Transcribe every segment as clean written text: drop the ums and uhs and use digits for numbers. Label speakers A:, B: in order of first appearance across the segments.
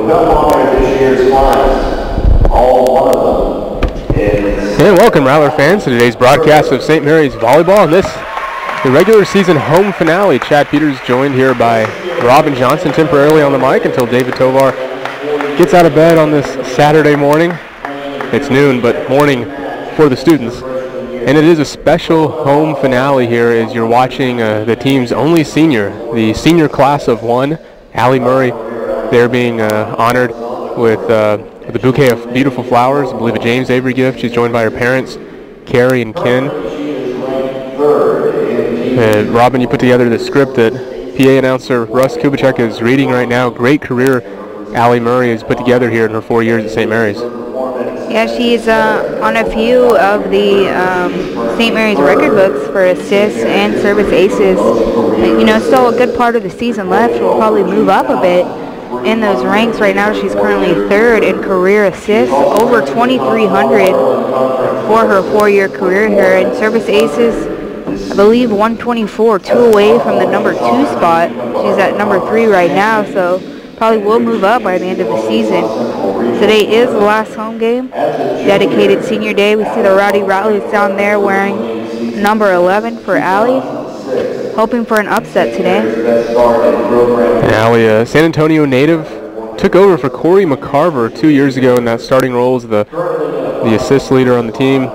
A: And welcome, Rattler fans, to today's broadcast of St. Mary's Volleyball. And this, the regular season home finale. Chad Peters joined here by Robin Johnson temporarily on the mic until David Tovar gets out of bed on this Saturday morning. It's noon, but morning for the students. And it is a special home finale here as you're watching the team's only senior, the senior class of one, Allie Murray. They're being honored with a bouquet of beautiful flowers, I believe a James Avery gift. She's joined by her parents, Carrie and Ken. Robin, you put together the script that PA announcer Russ Kubicek is reading right now. Great career Allie Murray has put together here in her 4 years at St. Mary's.
B: Yeah, she's on a few of the St. Mary's record books for assists and service aces. You know, still a good part of the season left. She'll probably move up a bit in those ranks. Right now she's currently third in career assists, over 2,300 for her 4-year career here. In service aces, I believe 124, 2 away from the number 2 spot. She's at number 3 right now, so probably will move up by the end of the season. Today is the last home game, dedicated senior day. We see the Rowdy Rattlers down there wearing number 11 for Allie, hoping for an upset today.
A: Allie, a San Antonio native, took over for Corey McCarver 2 years ago in that starting role as the assist leader on the team.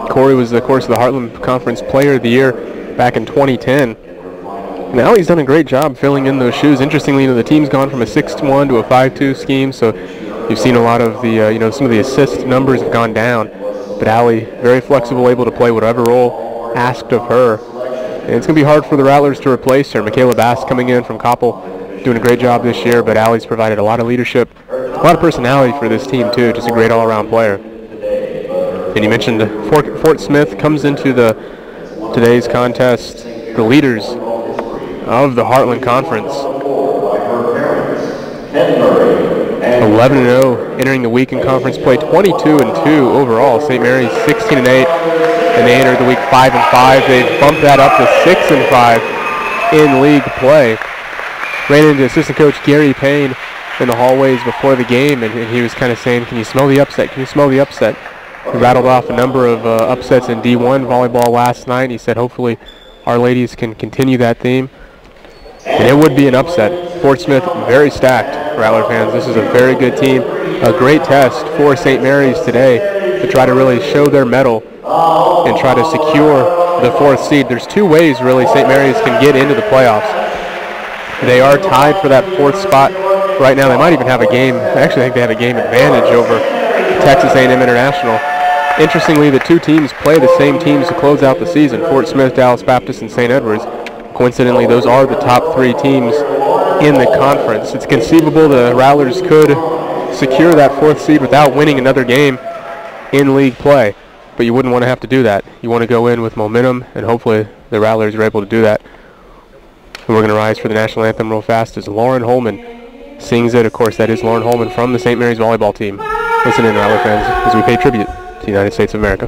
A: Corey was, of course, the Heartland Conference Player of the Year back in 2010. And Allie's done a great job filling in those shoes. Interestingly, the team's gone from a 6-1 to a 5-2 scheme, so you've seen a lot of the, some of the assist numbers have gone down. But Allie, very flexible, able to play whatever role asked of her. And it's going to be hard for the Rattlers to replace her. MIKAYLA Bass coming in from Koppel, doing a great job this year, but Allie's provided a lot of leadership, a lot of personality for this team too, just a great all-around player. And you mentioned Fort Smith comes into today's contest, the leaders of the Heartland Conference. 11-0 entering the week in conference play, 22-2 overall. St. Mary's 16-8, and they entered the week 5-5. They've bumped that up to 6-5 in league play. Ran into assistant coach Gary Payne in the hallways before the game, and he was kind of saying, "Can you smell the upset? Can you smell the upset?" He rattled off a number of upsets in D1 volleyball last night. He said, "Hopefully, our ladies can continue that theme." And it would be an upset. Fort Smith, very stacked, Rattler fans. This is a very good team. A great test for St. Mary's today to try to really show their mettle and try to secure the 4th seed. There's 2 ways, really, St. Mary's can get into the playoffs. They are tied for that 4th spot right now. They might even have a game. I actually think they have a game advantage over Texas A&M International. Interestingly, the 2 teams play the same teams to close out the season, Fort Smith, Dallas Baptist, and St. Edwards. Coincidentally, those are the top 3 teams in the conference. It's conceivable the Rattlers could secure that 4th seed without winning another game in league play, but you wouldn't want to have to do that. You want to go in with momentum, and hopefully the Rattlers are able to do that. And we're going to rise for the national anthem real fast as Lauren Holman sings it. Of course, that is Lauren Holman from the St. Mary's volleyball team. Listen in, Rattler fans, as we pay tribute to the United States of America.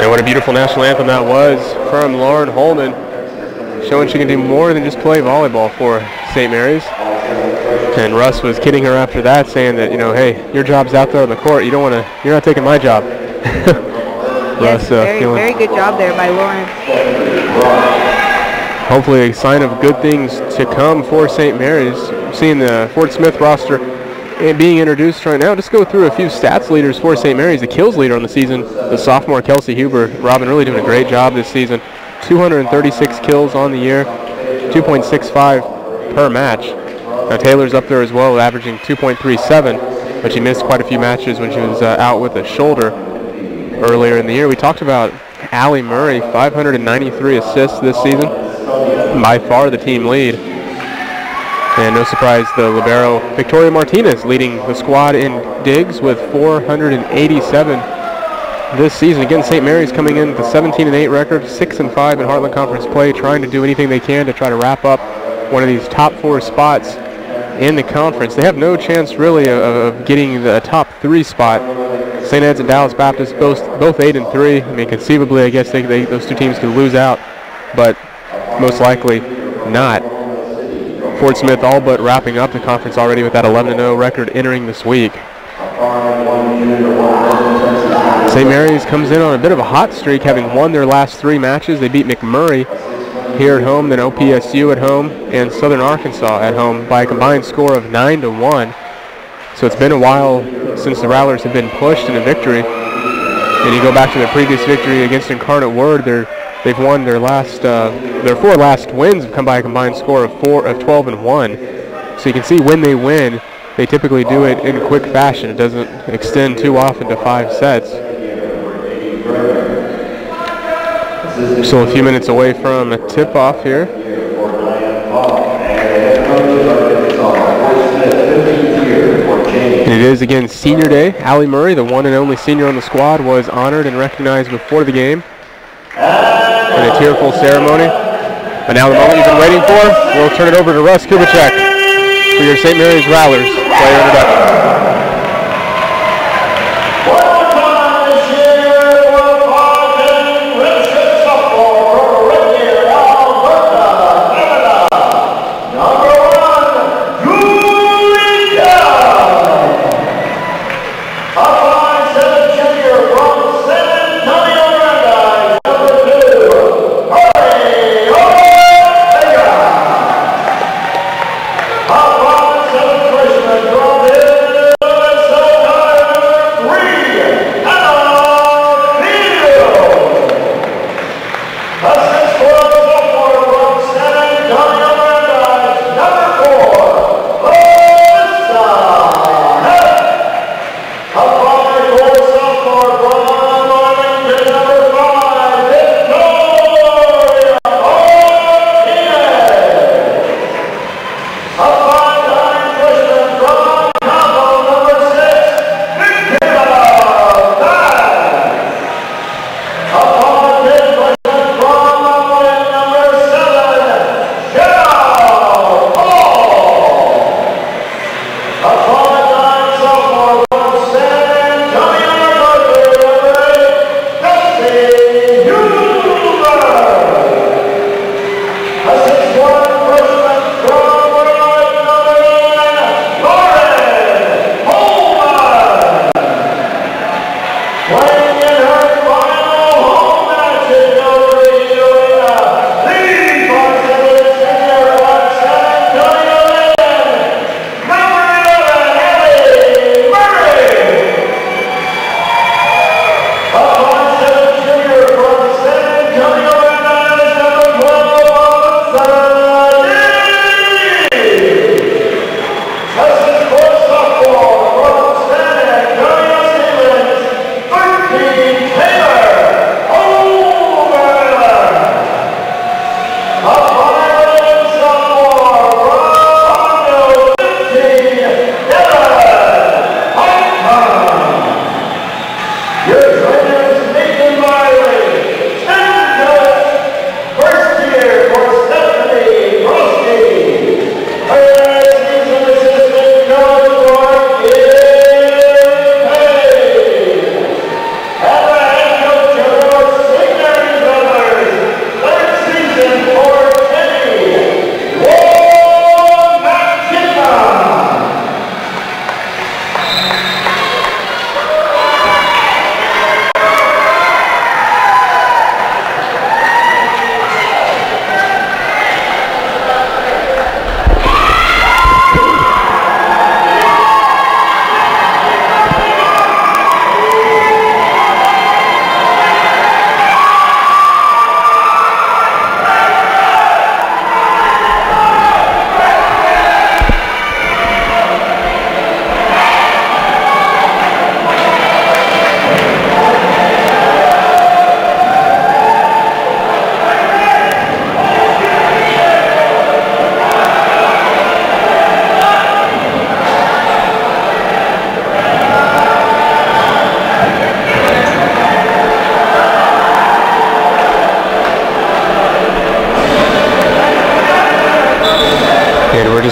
A: And what a beautiful national anthem that was from Lauren Holman, showing she can do more than just play volleyball for St. Mary's. And Russ was kidding her after that, saying that, you know, hey, your job's out there on the court. You're not taking my job.
B: Yes, very good job there by Lauren.
A: Hopefully a sign of good things to come for St. Mary's. Seeing the Fort Smith roster being introduced right now. Just go through a few stats leaders for St. Mary's. The kills leader on the season, the sophomore Kelsey Huber. Robin really doing a great job this season. 236 kills on the year, 2.65 per match. Now Taylor's up there as well, averaging 2.37, but she missed quite a few matches when she was out with a shoulder earlier in the year. We talked about Allie Murray, 593 assists this season, by far the team lead. And no surprise, the libero Victoria Martinez leading the squad in digs with 487 this season. Again, St. Mary's coming in with a 17-8 record, 6-5 in Heartland Conference play, trying to do anything they can to try to wrap up one of these top 4 spots in the conference. They have no chance really of getting the top 3 spot. St. Ed's and Dallas Baptist both 8-3. I mean, conceivably, I guess those two teams could lose out, but most likely not. Fort Smith all but wrapping up the conference already with that 11-0 record entering this week. St. Mary's comes in on a bit of a hot streak, having won their last 3 matches. They beat McMurray here at home, then OPSU at home, and Southern Arkansas at home by a combined score of 9-1. So it's been a while since the Rattlers have been pushed in a victory. And you go back to their previous victory against Incarnate Word, they've won their 4 last wins have come by a combined score of 12-1. So you can see when they win, they typically do it in quick fashion. It doesn't extend too often to 5 sets. So a few minutes away from a tip-off here. And it is again senior day. Allie Murray, the one and only senior on the squad, was honored and recognized before the game in a tearful ceremony. But now the moment you've been waiting for, we'll turn it over to Russ Kubicek for your St. Mary's Rattlers player introduction.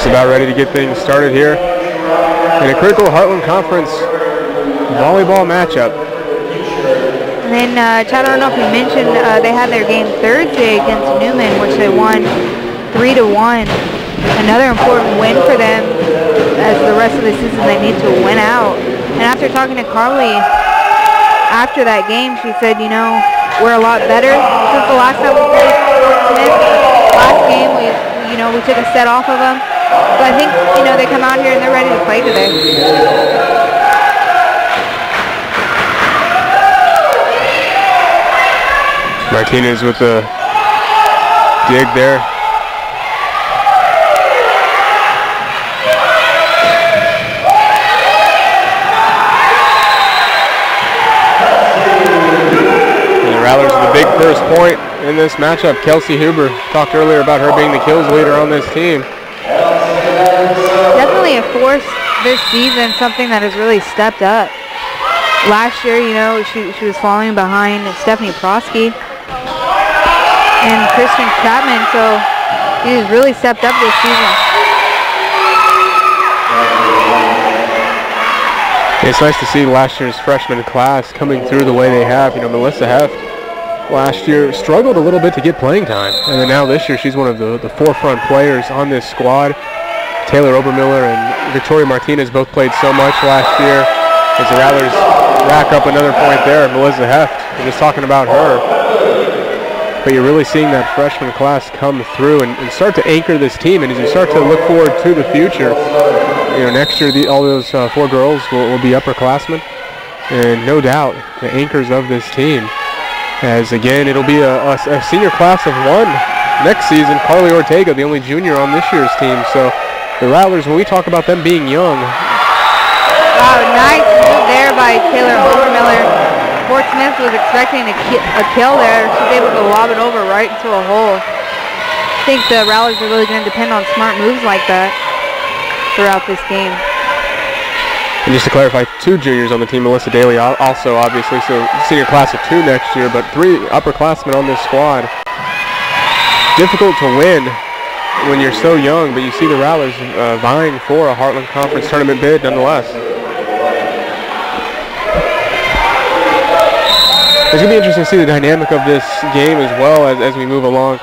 A: Just about ready to get things started here in a critical Heartland Conference volleyball matchup.
B: And then, Chad, I don't know if you mentioned, they had their game Thursday against Newman, which they won 3-1. Another important win for them, as the rest of the season they need to win out. And after talking to KARLIE after that game, she said, you know, we're a lot better since the last time we played Smith. Last game, we took a set off of them. So I think, they come out here and they're ready to play today.
A: Martinez with the dig there. And the Rattlers with a big first point in this matchup. Kelsey Huber talked earlier about her being the kills leader on this team.
B: Definitely a force this season, something that has really stepped up. Last year, she was falling behind Stephanie Prosky and Christian Chapman, so he's really stepped up this season.
A: It's nice to see last year's freshman class coming through the way they have. Melissa Heft last year struggled a little bit to get playing time, and then now this year she's one of the forefront players on this squad. Taylor Obermiller and Victoria Martinez both played so much last year. As the Rattlers rack up another point there, Melissa Heft. We're just talking about her. But you're really seeing that freshman class come through and start to anchor this team. And as you start to look forward to the future, next year all those 4 girls will be upperclassmen. And no doubt, the anchors of this team. As again, it'll be a senior class of 1 next season. KARLIE Ortega, the only junior on this year's team. So the Rattlers, when we talk about them being young.
B: Wow, nice move there by Taylor Obermiller. Fort Smith was expecting a kill there. She's able to lob it over right into a hole. I think the Rattlers are really going to depend on smart moves like that throughout this game.
A: And just to clarify, 2 juniors on the team, Melissa Daly also obviously, so senior class of 2 next year, but 3 upperclassmen on this squad. Difficult to win when you're so young, but you see the Rattlers vying for a Heartland Conference tournament bid nonetheless. It's going to be interesting to see the dynamic of this game as well as we move along.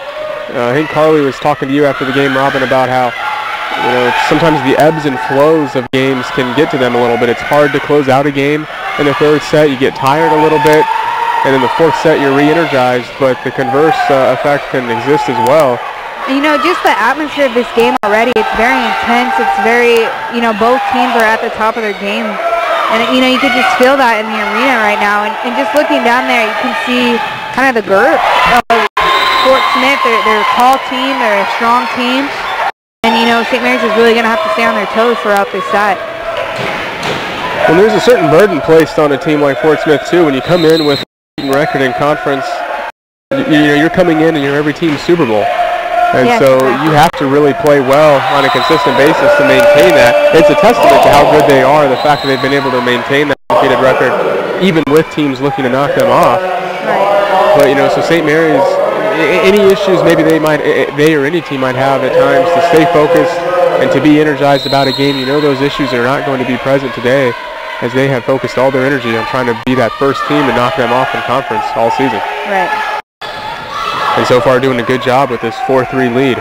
A: I think KARLIE was talking to you after the game, Robin, about how sometimes the ebbs and flows of games can get to them a little bit. It's hard to close out a game in the 3rd set. You get tired a little bit, and in the 4th set you're re-energized, but the converse effect can exist as well.
B: Just the atmosphere of this game already, it's very intense. It's very, both teams are at the top of their game. And, you could just feel that in the arena right now. And just looking down there, you can see kind of the girth of Fort Smith. They're a tall team. They're a strong team. And, St. Mary's is really going to have to stay on their toes throughout this set.
A: Well, there's a certain burden placed on a team like Fort Smith, too. When you come in with a record in conference, you're coming in and you're every team's Super Bowl. And so you have to really play well on a consistent basis to maintain that. It's a testament to how good they are, the fact that they've been able to maintain that undefeated record, even with teams looking to knock them off.
B: Right.
A: But, so St. Mary's, any issues maybe they or any team might have at times to stay focused and to be energized about a game, those issues are not going to be present today, as they have focused all their energy on trying to be that first team to knock them off in conference all season.
B: Right.
A: And so far doing a good job with this 4-3 lead.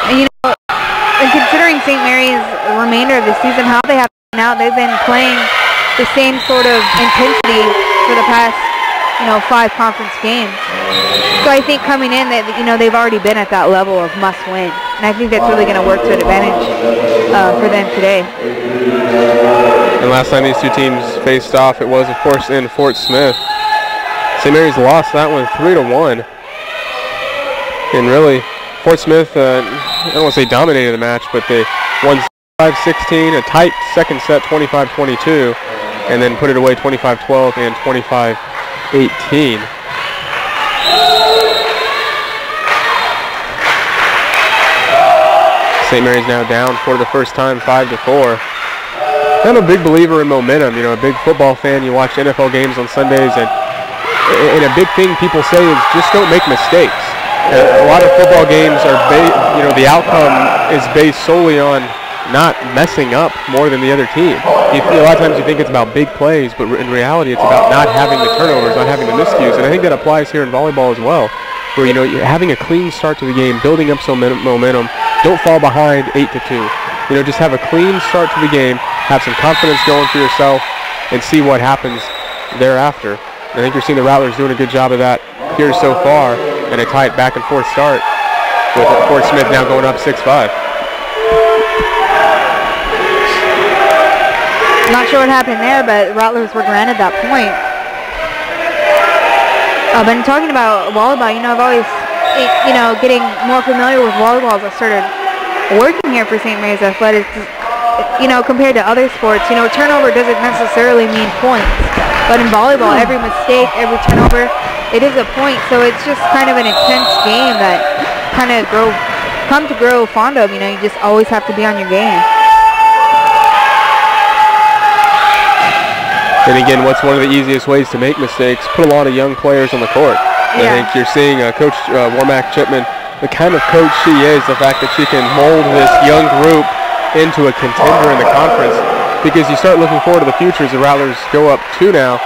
B: And, and considering St. Mary's remainder of the season, how they have been out, they've been playing the same sort of intensity for the past, 5 conference games. So I think coming in, that they've already been at that level of must-win. And I think that's really going to work to an advantage for them today.
A: And last time these 2 teams faced off, it was, of course, in Fort Smith. St. Mary's lost that one 3-1. And really, Fort Smith, I don't want to say dominated the match, but they won 25-16, a tight second set, 25-22, and then put it away 25-12 and 25-18. St. Mary's now down for the first time, 5-4. I'm a big believer in momentum. A big football fan. You watch NFL games on Sundays, and a big thing people say is just don't make mistakes. A lot of football games are, the outcome is based solely on not messing up more than the other team. A lot of times you think it's about big plays, but in reality it's about not having the turnovers, not having the miscues. And I think that applies here in volleyball as well, where you're having a clean start to the game, building up some momentum. Don't fall behind 8-2. Just have a clean start to the game, have some confidence going for yourself, and see what happens thereafter. I think you're seeing the Rattlers doing a good job of that here so far, and a tight back and forth start with Fort Smith now going up 6-5.
B: Not sure what happened there, but Rattlers were granted that point. But talking about volleyball, I've always, getting more familiar with volleyball as I started working here for St. Mary's Athletics, compared to other sports, turnover doesn't necessarily mean points. But in volleyball, every mistake, every turnover, it is a point. So it's just kind of an intense game that kind of come to grow fond of. You just always have to be on your game.
A: And again, what's one of the easiest ways to make mistakes? Put a lot of young players on the court. Yeah. I think you're seeing Coach Warmack Chipman, the kind of coach she is, the fact that she can mold this young group into a contender in the conference. Because you start looking forward to the future as the Rattlers go up 2 now,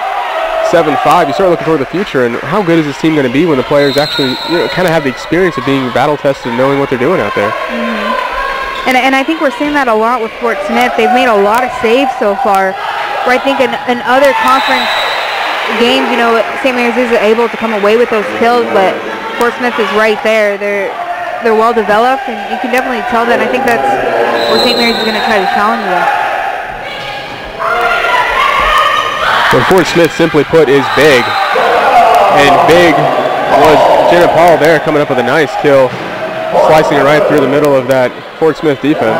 A: 7-5. You start looking forward to the future, and how good is this team going to be when the players actually kind of have the experience of being battle tested and knowing what they're doing out there.
B: Mm-hmm. And I think we're seeing that a lot with Fort Smith. They've made a lot of saves so far. Where I think in other conference games, St. Mary's is able to come away with those kills, but Fort Smith is right there. They're well developed, and you can definitely tell that. And I think that's where St. Mary's is going to try to challenge them.
A: What Fort Smith simply put is big, and big was Jenna Paul there coming up with a nice kill, slicing it right through the middle of that Fort Smith defense.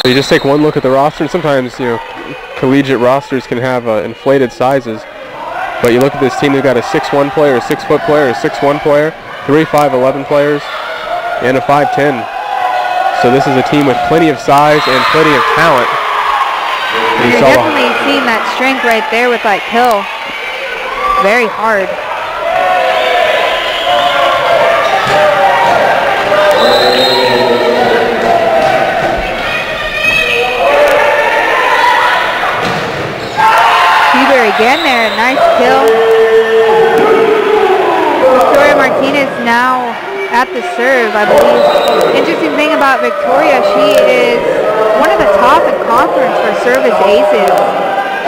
A: You just take one look at the roster, and sometimes collegiate rosters can have inflated sizes, but you look at this team, they've got a 6'1 player, a 6-foot player, a 6'1 player, 3 5'11 players, and a 5'10. So this is a team with plenty of size and plenty of talent.
B: You're definitely seeing that strength right there with that kill. Very hard. Again there, a nice kill. Victoria Martinez now at the serve, I believe. Interesting thing about Victoria, she is one of the top in conference for service aces.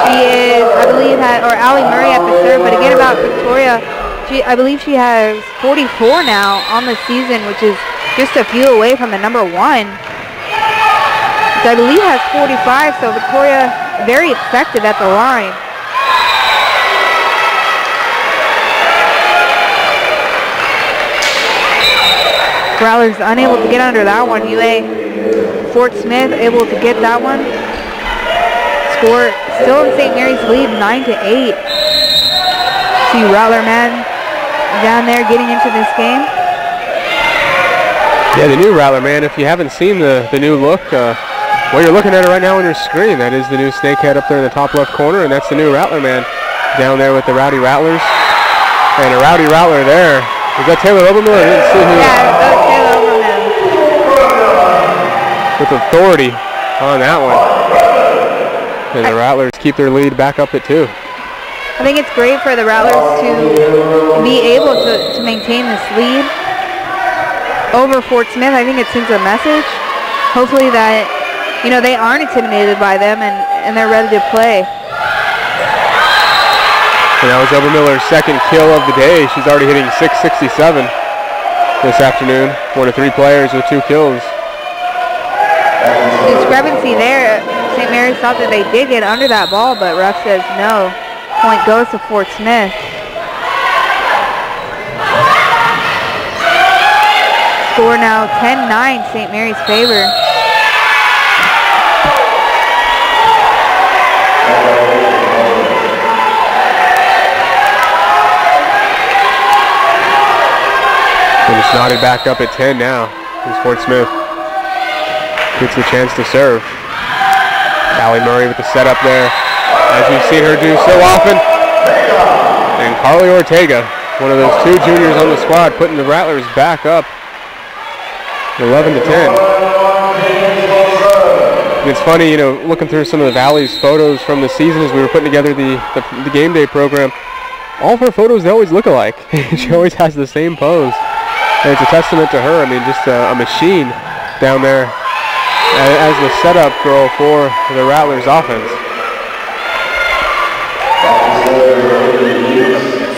B: She is, I believe, Allie Murray at the serve, but again about Victoria, I believe she has 44 now on the season, which is just a few away from the number 1. Which I believe has 45, so Victoria very effective at the line. Rattlers unable to get under that one. Fort Smith able to get that one. Score still in St. Mary's lead, 9-8. See Rattler man down there getting into this game.
A: Yeah, the new Rattler man. If you haven't seen the new look, well, you're looking at it right now on your screen. That is the new snakehead up there in the top left corner, and that's the new Rattler man down there with the Rowdy Rattlers. And a Rowdy Rattler there. Is that Taylor Obermiller? I didn't see who.
B: Yeah, that was Taylor Obermiller.
A: With authority on that one. And the Rattlers keep their lead back up at 2.
B: I think it's great for the Rattlers to be able to maintain this lead over Fort Smith. I think it sends a message, hopefully, that they aren't intimidated by them and they're ready to play.
A: And that was Obermiller's second kill of the day. She's already hitting .667 this afternoon. 1 of 3 players with 2 kills.
B: Discrepancy there. St. Mary's thought that they did get under that ball, but ref says no. Point goes to Fort Smith. Score now 10-9, St. Mary's favor.
A: And it's knotted back up at 10 now. As Fort Smith gets the chance to serve. Allie Murray with the setup there, as we've seen her do so often. And KARLIE Ortega one of those 2 juniors on the squad, putting the Rattlers back up 11 to 10. And it's funny, you know, looking through some of the Valley's photos from the season as we were putting together the game day program. All of her photos, they always look alike. She always has the same pose. And it's a testament to her. I mean, just a machine down there as the setup girl for the Rattlers offense.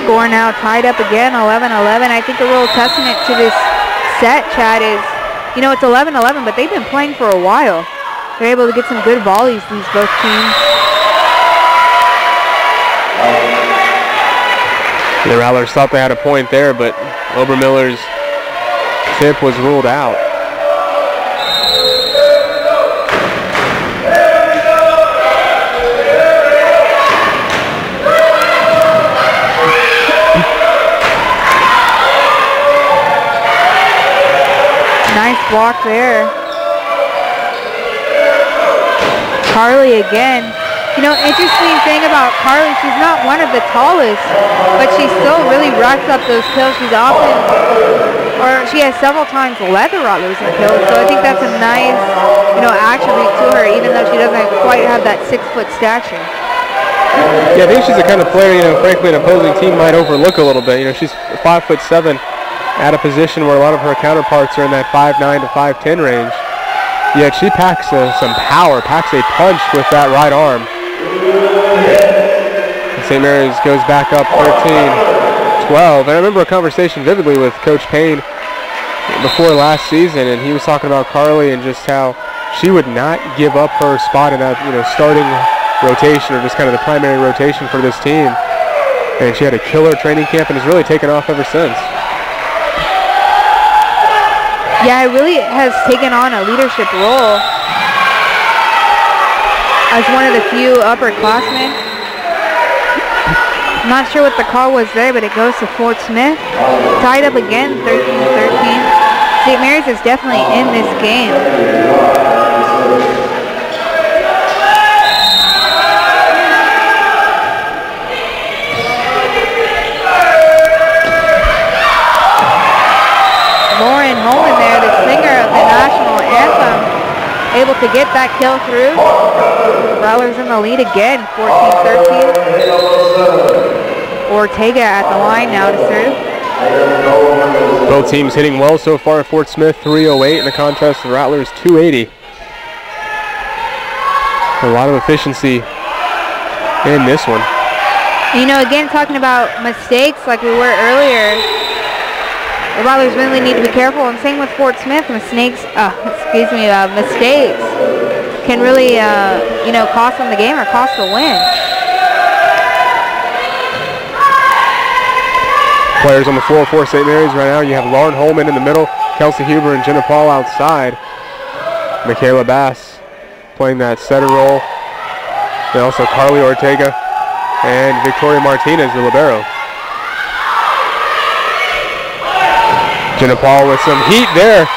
B: Score now tied up again, 11-11. I think a real testament to this set, Chad, is, you know, it's 11-11, but they've been playing for a while. They're able to get some good volleys, these both teams.
A: The Rattlers thought they had a point there, but Obermiller's tip was ruled out.
B: Nice block there. KARLIE again. You know, interesting thing about KARLIE, she's not one of the tallest, but she still really racks up those kills. She's often, or she has several times led the Rattlers in kills, so I think that's a nice, you know, attribute to her, even though she doesn't quite have that 6-foot stature.
A: Yeah, I think she's the kind of player, you know, frankly, an opposing team might overlook a little bit. You know, she's 5'7", at a position where a lot of her counterparts are in that 5'9" to 5'10" range. Yet she packs some power, packs a punch with that right arm. St. Mary's goes back up 13-12. And I remember a conversation vividly with Coach Payne before last season, and he was talking about KARLIE and just how she would not give up her spot in that, you know, starting rotation, or just kind of the primary rotation for this team. And she had a killer training camp and has really taken off ever since.
B: Yeah, it really has taken on a leadership role as one of the few upperclassmen. I'm not sure what the call was there, but it goes to Fort Smith. Tied up again, 13-13. St. Mary's is definitely in this game. Able to get that kill through. Rattlers in the lead again, 14-13. ORTEGA at the line now to serve.
A: Both teams hitting well so far at Fort Smith, 308 in the contest. The Rattlers 280. A lot of efficiency in this one.
B: You know, again, talking about mistakes like we were earlier, the Rattlers really need to be careful, and same with Fort Smith. Mistakes can really, you know, cost them the game or cost the win.
A: Players on the floor for St. Mary's right now. You have Lauren Holman in the middle, Kelsey Huber and Jenna Paul outside. MIKAYLA Bass playing that setter role. And also KARLIE ORTEGA and Victoria Martinez, the libero. Jenna Paul with some heat there,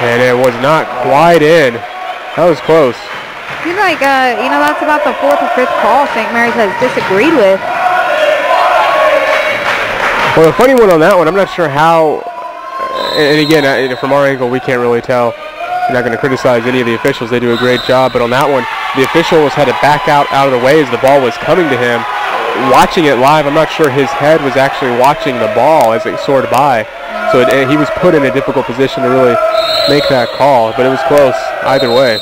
A: and it was not quite in. That was close.
B: Seems like, you know, that's about the 4th or 5th call St. Mary's has disagreed with.
A: Well, the funny one on that one, I'm not sure how, and again, from our angle, we can't really tell. We're not going to criticize any of the officials. They do a great job, but on that one, the officials had to back out of the way as the ball was coming to him. Watching it live, I'm not sure his head was actually watching the ball as it soared by. So he was put in a difficult position to really make that call, but it was close either way.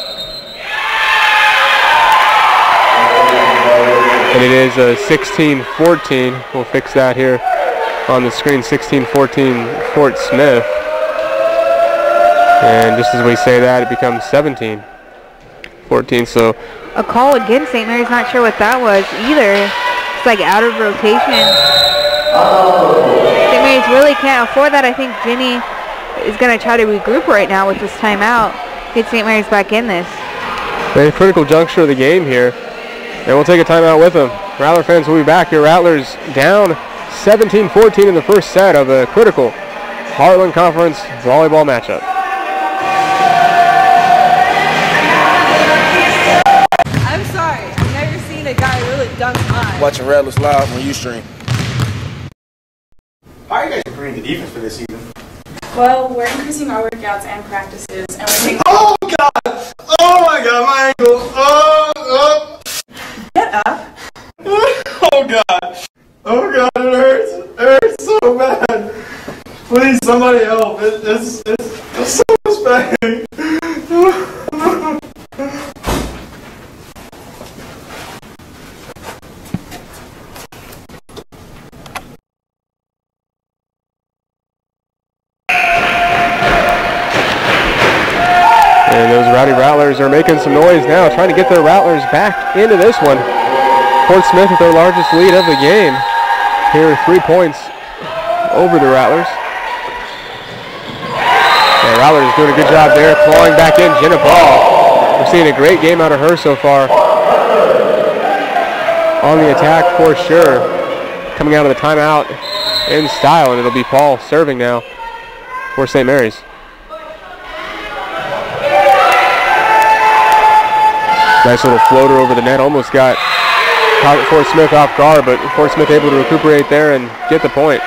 A: And it is 16-14. We'll fix that here on the screen. 16-14 Fort Smith. And just as we say that, it becomes 17-14. So
B: a call again. St. Mary's not sure what that was either. It's like out of rotation. St. Mary's really can't afford that. I think Jenny is going to try to regroup right now with this timeout. Get St. Mary's back in this.
A: Very critical juncture of the game here. And we'll take a timeout with them. Rattler fans will be back here. Rattlers down 17-14 in the first set of a critical Heartland Conference volleyball matchup.
C: I'm sorry. I've never seen a guy really dunk high.
D: Watching Rattlers live on Ustream.
C: How are you guys improving the defense for this season?
D: Well, we're increasing our workouts and practices, and we're taking.
C: Oh God! Oh my God, my ankle! Oh!
D: Get up!
C: Oh God! Oh God, it hurts! It hurts so bad! Please, somebody help! It's so much pain!
A: And those Rowdy Rattlers are making some noise now, trying to get their Rattlers back into this one. Fort Smith with their largest lead of the game. Here are 3 points over the Rattlers. And Rattlers doing a good job there, clawing back in. Jenna Ball. We're seeing a great game out of her so far. On the attack for sure. Coming out of the timeout in style, and it'll be Paul serving now for St. Mary's. Nice little floater over the net, almost got Fort Smith off guard, but Fort Smith able to recuperate there and get the point.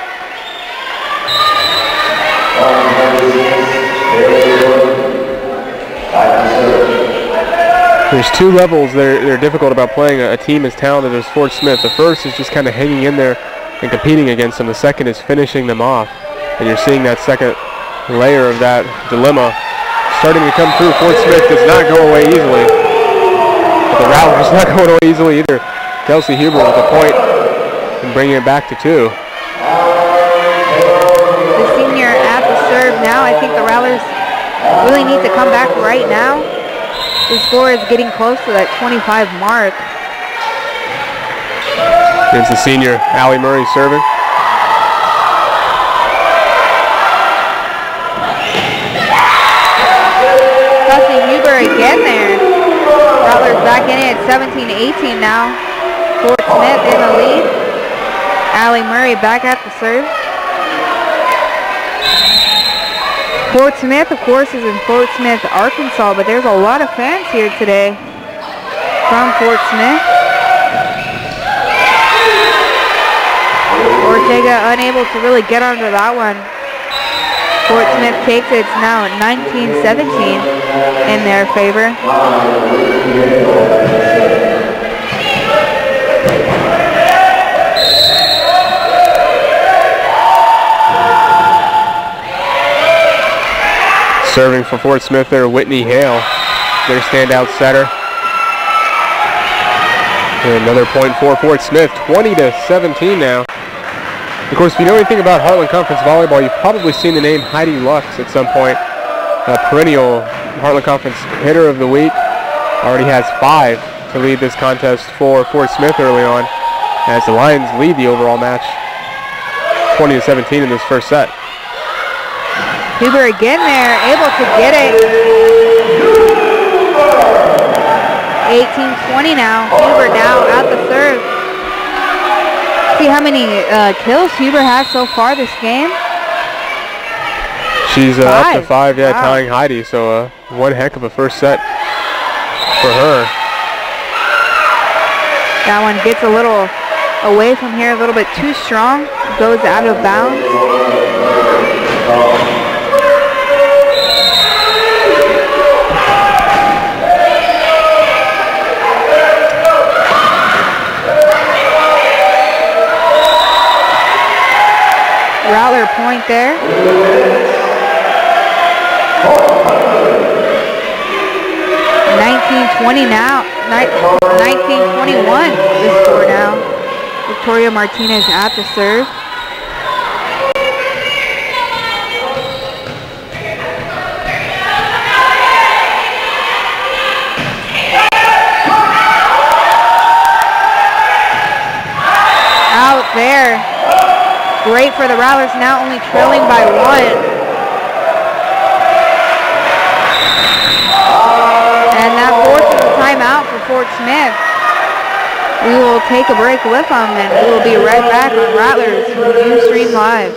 A: There's 2 levels that are difficult about playing a team as talented as Fort Smith. The first is just kind of hanging in there and competing against them. The second is finishing them off. And you're seeing that second layer of that dilemma starting to come through. Fort Smith does not go away easily. But the Rattlers not going away easily either. Kelsey Huber with a point and bringing it back to 2.
B: The senior at the serve now. I think the Rattlers really need to come back right now. The score is getting close to that 25 mark.
A: Here's the senior, Allie Murray, serving.
B: Kelsey Huber again there. Rattlers back in it at 17-18 now. Fort Smith in the lead. Allie Murray back at the serve. Fort Smith, of course, is in Fort Smith, Arkansas, but there's a lot of fans here today from Fort Smith. Ortega unable to really get onto that one. Fort Smith takes it. It's now 19-17 in their favor.
A: Serving for Fort Smith there, Whitney Hale, their standout setter. And another point for Fort Smith, 20-17 now. Of course, if you know anything about Heartland Conference volleyball, you've probably seen the name Heidi Lux at some point. A perennial Heartland Conference hitter of the week. Already has 5 to lead this contest for Fort Smith early on, as the Lions lead the overall match 20-17 in this first set.
B: Huber again there, able to get it. 18-20 now. Huber now at the serve. See how many kills Huber has so far this game?
A: She's up to 5, yeah, wow. Tying Heidi. So one heck of a first set for her.
B: That one gets a little away from here, a little bit too strong. Goes out of bounds. Rattler point there. 19-20 now. 19-21 the score now. Victoria Martinez at the serve. Out there. Great for the Rattlers, now only trailing by 1. And that forces a timeout for Fort Smith. We will take a break with them, and we will be right back on Rattlers Ustream Live.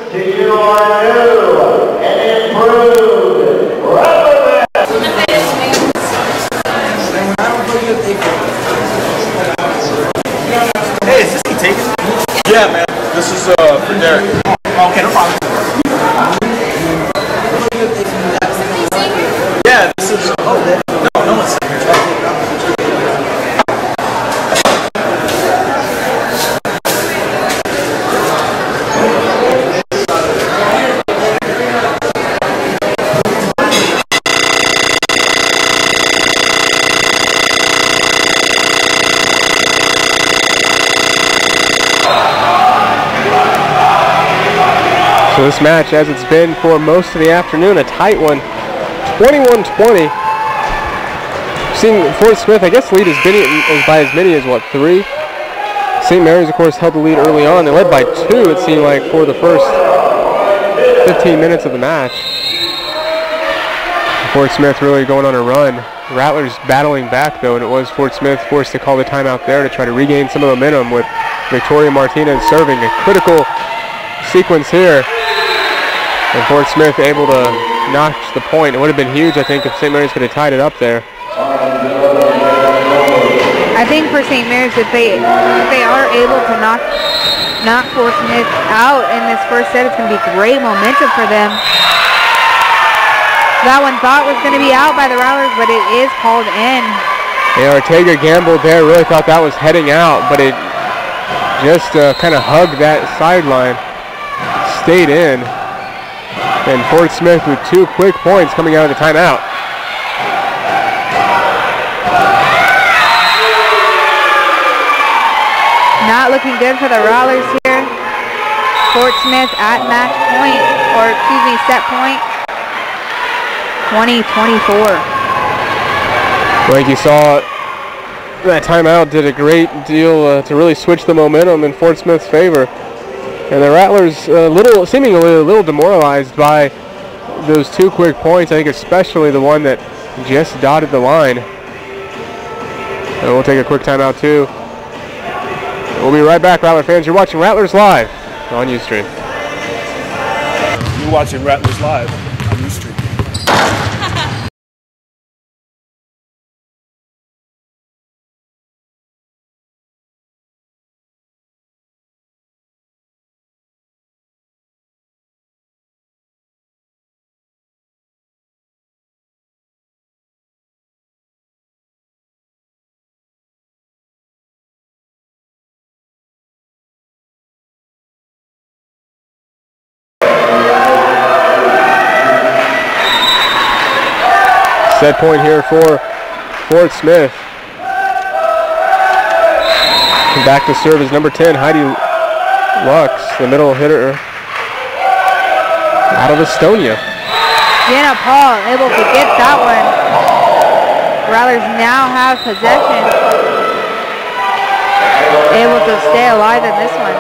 C: Hey, is this taken? Yeah, man. This is for Derek. Okay, no problem. Yeah, this is. Oh, no one's here.
A: So this match, as it's been for most of the afternoon, a tight one, 21-20. Seeing Fort Smith, I guess, lead has been by as many as, what, 3? St. Mary's, of course, held the lead early on. They led by 2, it seemed like, for the first 15 minutes of the match. Fort Smith really going on a run. Rattlers battling back, though, and it was Fort Smith forced to call the timeout there to try to regain some of the momentum with Victoria Martinez serving. A critical sequence here. And Fort Smith able to notch the point. It would have been huge, I think, if St. Mary's could have tied it up there.
B: I think for St. Mary's, if they are able to knock Fort Smith out in this first set, it's going to be great momentum for them. That one thought was going to be out by the Rattlers, but it is called in.
A: Yeah, Ortega gambled there, really thought that was heading out, but it just kind of hugged that sideline, stayed in. And Fort Smith with 2 quick points coming out of the timeout.
B: Not looking good for the Rattlers here. Fort Smith at match point, or excuse me, set point, 20-24.
A: Like you saw, that timeout did a great deal to really switch the momentum in Fort Smith's favor. And the Rattlers seemingly a little demoralized by those 2 quick points. I think especially the one that just dotted the line. And we'll take a quick timeout too. We'll be right back, Rattler fans. You're watching Rattlers Live on Ustream.
C: You're watching Rattlers Live on Ustream.
A: Set point here for Fort Smith. Back to serve is number 10, Heidi Lux, the middle hitter out of Estonia.
B: Jenna Paul able to get that one. Rattlers now have possession. Able to stay alive in this one.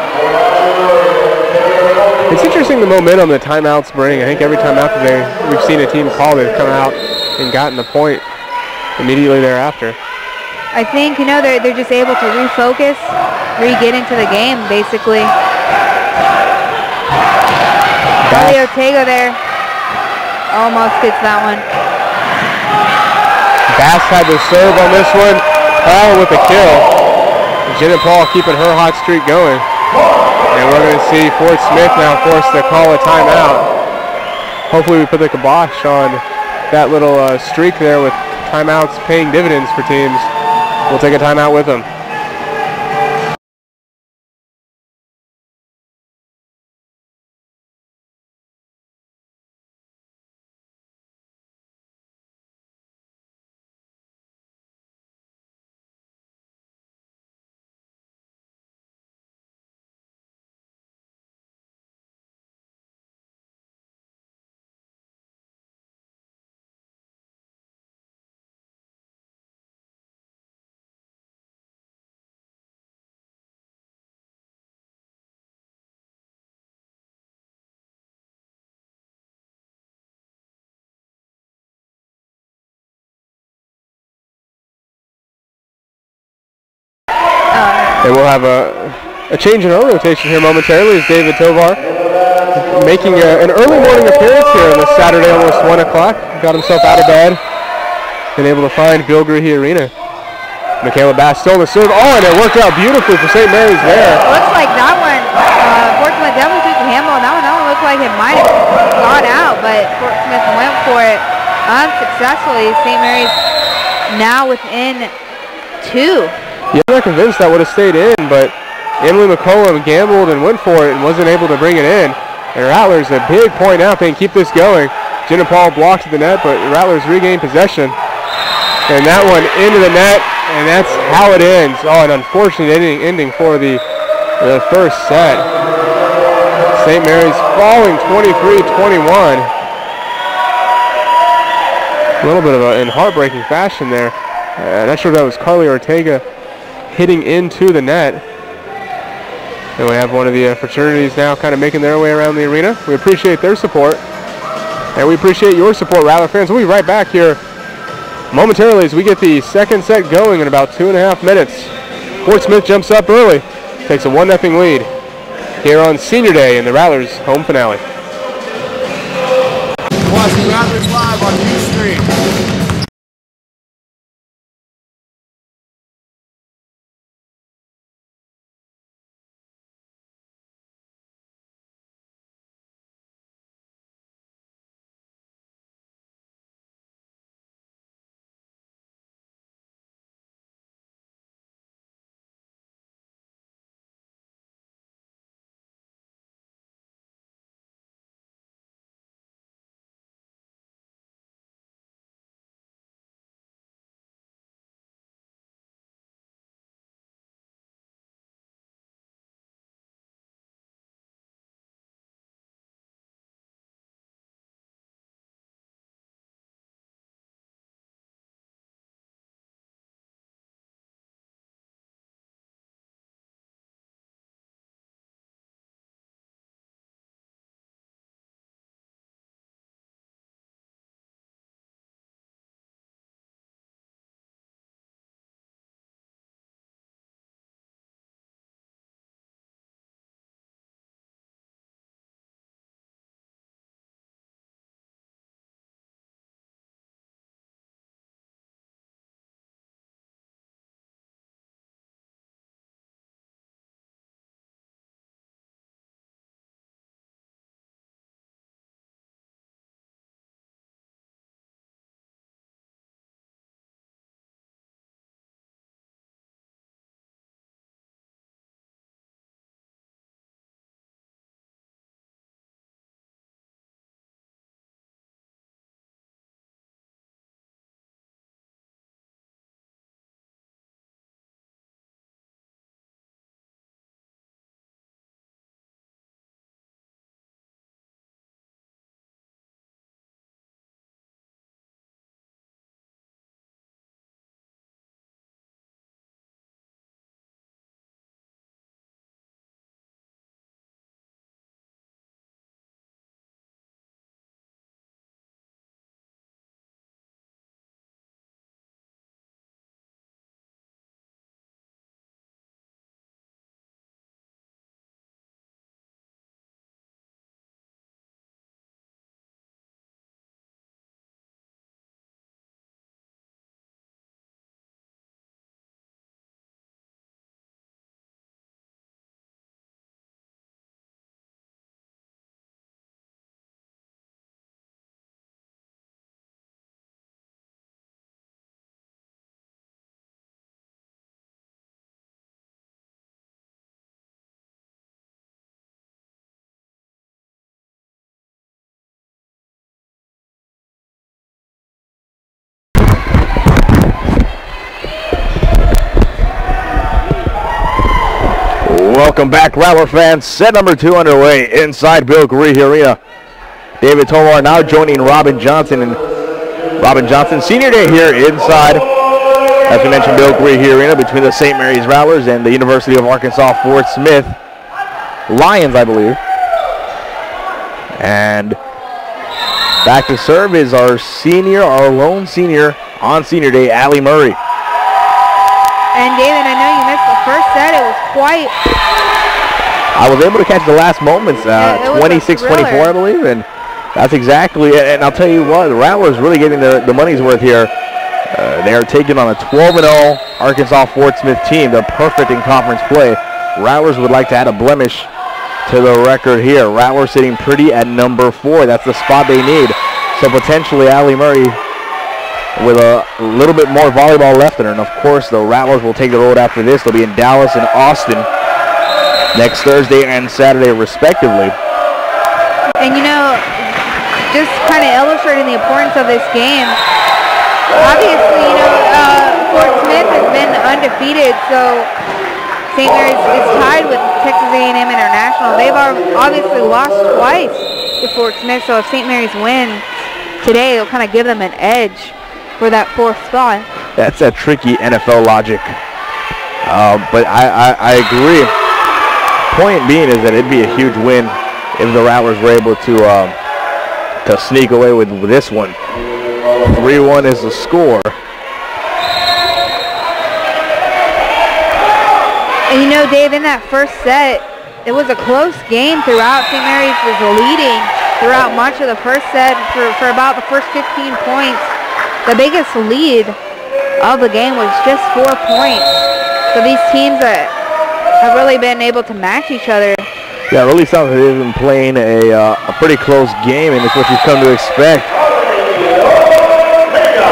A: It's interesting the momentum that timeouts bring. I think every time after we've seen a team call, they've come out and gotten the point immediately thereafter.
B: I think, they're just able to refocus, get into the game, basically. ALLIE Ortega there. Almost gets that one.
A: Bass had the serve on this one. Paul with the kill. Jenna Paul keeping her hot streak going. And we're going to see Fort Smith now forced to call a timeout. Hopefully we put the kibosh on that little streak there with timeouts paying dividends for teams. We'll take a timeout with them. And we'll have a change in our rotation here momentarily as David Tovar making an early morning appearance here on this Saturday, almost 1 o'clock. Got himself out of bed. Been able to find Bill Grahey Arena. MIKAYLA Bass still in the serve. Oh, and it worked out beautifully for St. Mary's there.
B: Looks like that one, Fort Smith definitely took the handle on that one. That like it might have gone out, but Fort Smith went for it unsuccessfully. St. Mary's now within 2.
A: Yeah, I'm not convinced that would have stayed in, but Emily McCollum gambled and went for it and wasn't able to bring it in. And Rattlers a big point out. They can keep this going. Jenna Paul blocks at the net, but Rattlers regain possession. And that one into the net, and that's how it ends. Oh, an unfortunate ending for the first set. St. Mary's falling 23-21. A little bit of in heartbreaking fashion there. Not sure if that was KARLIE ORTEGA hitting into the net. And we have one of the fraternities now kind of making their way around the arena. We appreciate their support. And we appreciate your support, Rattler fans. We'll be right back here momentarily as we get the second set going in about 2.5 minutes. Fort Smith jumps up early, takes a 1-0 lead here on Senior Day in the Rattlers home finale.
E: Watching Rattlers live on Ustream. Welcome back, Rattler fans. Set number 2 underway inside Bill Garrihe Arena. David Tomar now joining Robin Johnson. And Robin Johnson, Senior Day here inside, as we mentioned, Bill Garrihe Arena between the St. Mary's Rattlers and the University of Arkansas Fort Smith Lions, I believe. And back to serve is our senior, our lone senior on Senior Day, Allie Murray.
B: And David, I know you missed the first set. It was quite...
E: I was able to catch the last moments, 26-24, I believe, and that's exactly it. And I'll tell you what, the Rattlers really getting the money's worth here. They are taking on a 12-0 Arkansas Fort Smith team. They're perfect in conference play. Rattlers would like to add a blemish to the record here. Rattlers sitting pretty at number 4. That's the spot they need. So potentially Allie Murray with a little bit more volleyball left in her. And of course the Rattlers will take the road after this. They'll be in Dallas and Austin next Thursday and Saturday respectively.
B: And you know, just kind of illustrating the importance of this game, obviously, you know, Fort Smith has been undefeated, so St. Mary's is tied with Texas A&M International. They've obviously lost twice to Fort Smith, so if St. Mary's wins today, it'll kind of give them an edge for that 4th spot.
E: That's a tricky NFL logic. But I agree. Point being is that it'd be a huge win if the Rattlers were able to sneak away with this one. 3-1 is the score.
B: And you know, Dave, in that first set, it was a close game throughout. St. Mary's was leading throughout much of the first set for about the first 15 points. The biggest lead of the game was just 4 points. So these teams have really been able to match each other.
E: Yeah, it really sounds like they've been playing a pretty close game, and it's what you've come to expect.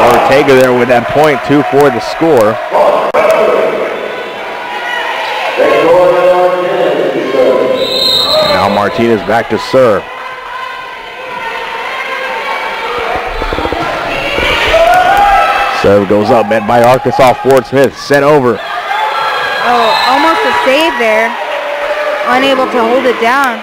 E: Ortega there with that point, 2-4 the score. Now Martinez back to serve. Serve goes up, met by Arkansas. Fort Smith sent over.
B: Oh, almost a save there. Unable to hold it down.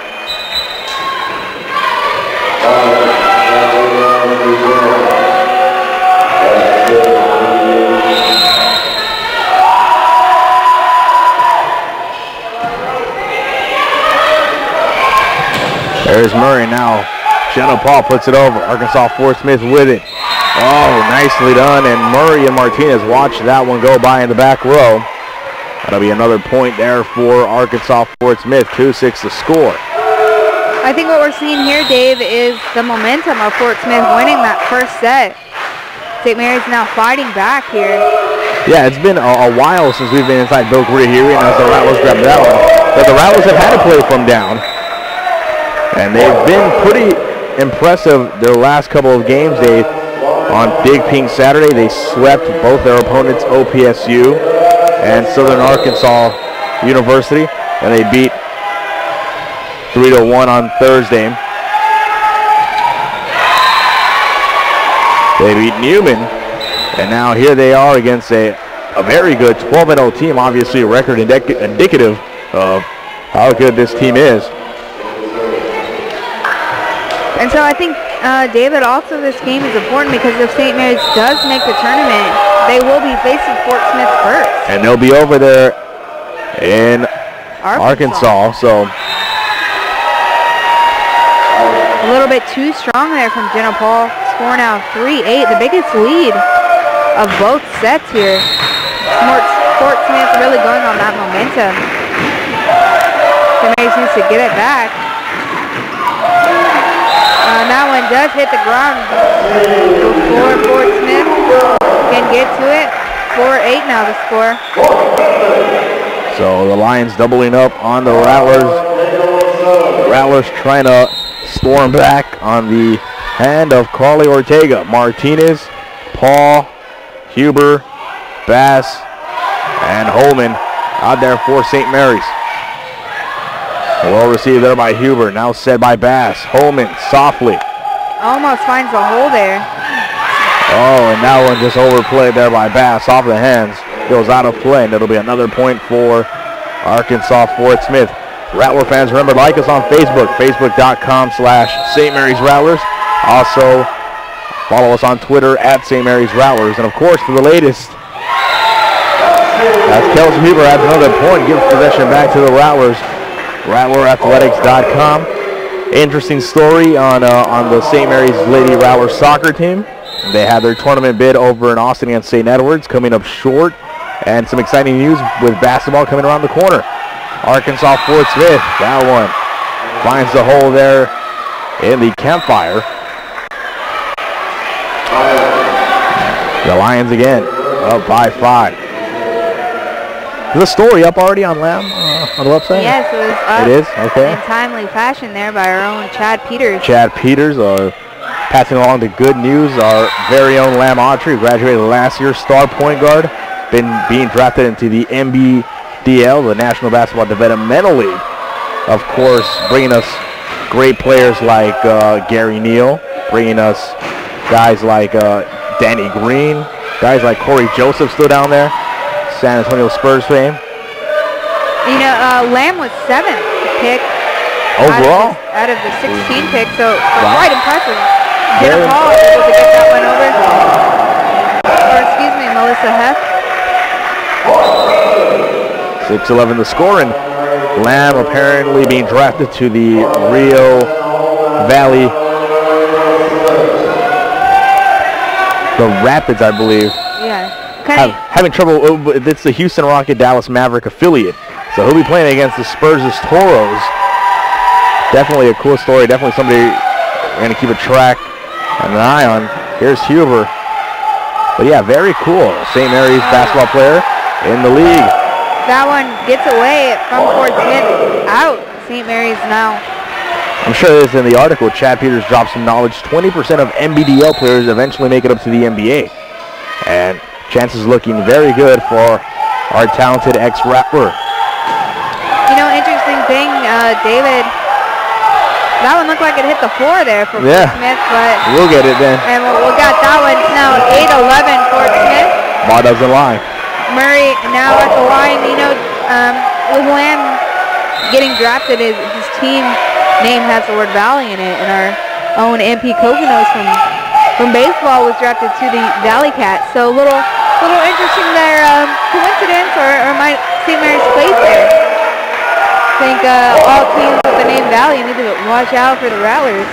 E: There's Murray now. Jenna Paul puts it over. Arkansas Fort Smith with it. Oh, nicely done. And Murray and Martinez watch that one go by in the back row. That'll be another point there for Arkansas Fort Smith. 2-6 the score.
B: I think what we're seeing here, Dave, is the momentum of Fort Smith winning that first set. St. Mary's now fighting back here.
E: Yeah, it's been a while since we've been inside Bill Korea here, and as the Rattlers grab that one. But the Rattlers have had to play from down. And they've been pretty impressive their last couple of games. On Big Pink Saturday, they swept both their opponents, OPSU and Southern Arkansas University, and they beat 3-1 on Thursday. They beat Newman, and now here they are against a very good 12-0 team, obviously a record indicative of how good this team is.
B: And so I think, David, also this game is important because if St. Mary's does make the tournament, they will be facing Fort Smith first.
E: And they'll be over there in Arkansas. So
B: a little bit too strong there from Jenna Paul. Score now 3-8, the biggest lead of both sets here. Fort Smith really going on that momentum. St. Mary's needs to get it back. That one does hit the ground before Fort Smith can get to it. 4-8 now the score.
E: So the Lions doubling up on the Rattlers. Rattlers trying to storm back on the hand of KARLIE Ortega. Martinez, Paul, Huber, Bass, and Holman out there for St. Mary's. Well received there by Huber, now set by Bass. Holman softly.
B: Almost finds the hole there.
E: Oh, and that one just overplayed there by Bass off the hands. Goes out of play, and it'll be another point for Arkansas Fort Smith. Rattler fans, remember, like us on Facebook, facebook.com/St. Mary's Rattlers. Also, follow us on Twitter @St. Mary's Rattlers. And of course, for the latest, as Kelsey Huber adds another point, gives possession back to the Rattlers. RattlerAthletics.com. Interesting story on the St. Mary's Lady Rattler soccer team. They had their tournament bid over in Austin against St. Edwards, coming up short, and some exciting news with basketball coming around the corner. Arkansas Fort Smith, that one finds the hole there in the campfire. The Lions again up by 5. Is the story up already on Lamb on the website?
B: Yes, it was up.
E: It is? Okay.
B: In timely fashion there by our own Chad Peters.
E: Chad Peters passing along the good news. Our very own Lamb Autry, graduated last year, star point guard, being drafted into the NBDL, the National Basketball Developmental League. Of course, bringing us great players like Gary Neal, bringing us guys like Danny Green, guys like Corey Joseph still down there, San Antonio Spurs fame.
B: You know, Lamb was 7th pick
E: overall
B: out of the 16 picks, so quite impressive.
E: Very
B: Jenna Paul able to get that one over, or excuse me, Melissa Heft.
E: 6'11" the score, and Lamb apparently being drafted to the Rio Valley, the Rapids, I believe.
B: Yeah.
E: Having trouble. It's the Houston Rocket Dallas Maverick affiliate, so he'll be playing against the Spurs' Toros. Definitely a cool story. Definitely somebody we're going to keep a track and an eye on. Here's Huber. But yeah, very cool. St. Mary's basketball player in the league.
B: That one gets away from Fort Smith out. St. Mary's now.
E: I'm sure it's in the article. Chad Peters dropped some knowledge. 20% of NBDL players eventually make it up to the NBA. And chances looking very good for our talented ex-Rattler.
B: You know, interesting thing, David, that one looked like it hit the floor there for Fort Smith, but
E: we'll get it then.
B: And we got that one now, 8-11 Fort Smith.
E: Bar doesn't lie.
B: Murray now at the line. You know, with Lamb getting drafted, his team name has the word Valley in it, and our own MP Kokonos from baseball was drafted to the Valley Cats. So a little interesting there, coincidence, or might St. Mary's place there. I think all teams with the name Valley need to watch out for the Rattlers.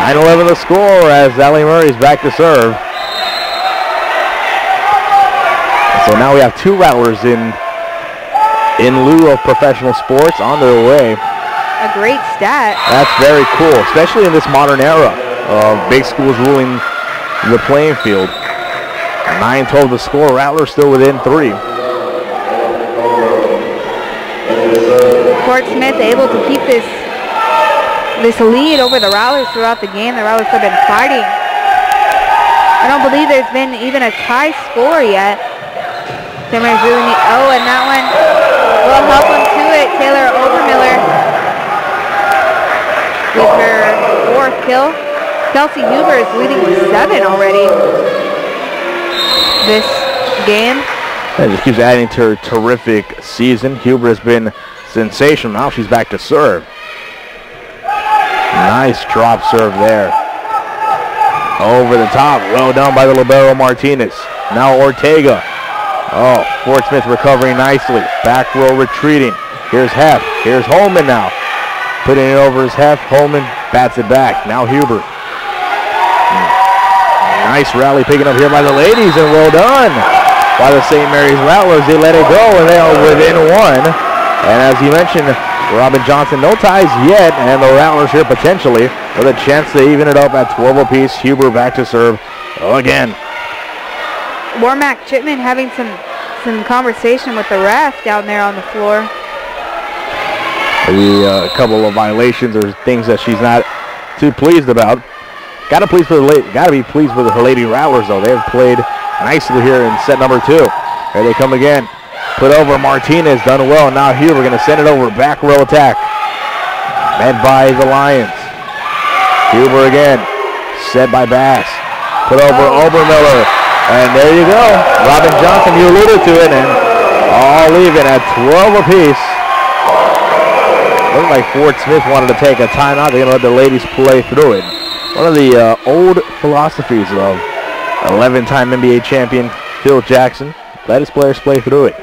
E: 9-11 the score as Allie Murray's back to serve. So now we have 2 Rattlers in lieu of professional sports on their way.
B: A great stat.
E: That's very cool, especially in this modern era of big schools ruling the playing field. 9-12 the score. Rattlers still within 3.
B: Fort Smith able to keep this lead over the Rattlers throughout the game. The Rattlers have been fighting. I don't believe there's been even a tie score yet. St. Mary's really neat. Oh, and that one will help them to it. Taylor Obermiller with her 4th kill. Kelsey Huber is leading with 7 already this game.
E: That just keeps adding to her terrific season. Huber has been sensational. Now she's back to serve. Nice drop serve there. Over the top. Well done by the libero Martinez. Now Ortega. Oh, Fort Smith recovering nicely. Back row retreating. Here's Heft. Here's Holman now. Putting it over his Heft. Holman bats it back. Now Huber. Nice rally picking up here by the ladies, and well done by the St. Mary's Rattlers. They let it go, and they are within 1. And as you mentioned, Robin Johnson, no ties yet, and the Rattlers here potentially with a chance to even it up at 12 apiece. Huber back to serve again.
B: Warmack Chipman having some conversation with the ref down there on the floor.
E: Maybe a couple of violations or things that she's not too pleased about. Gotta be pleased with her Lady Rattlers though. They have played nicely here in set number 2. Here they come again. Put over Martinez, done well. Now here we're gonna send it over, back row attack. Led by the Lions. Huber again, set by Bass. Put over Obermiller, and there you go. Robin Johnson, you alluded to it, and all leaving at 12 apiece. Looked like Fort Smith wanted to take a timeout. They're gonna let the ladies play through it. One of the old philosophies of 11-time NBA champion Phil Jackson. Let his players play through it.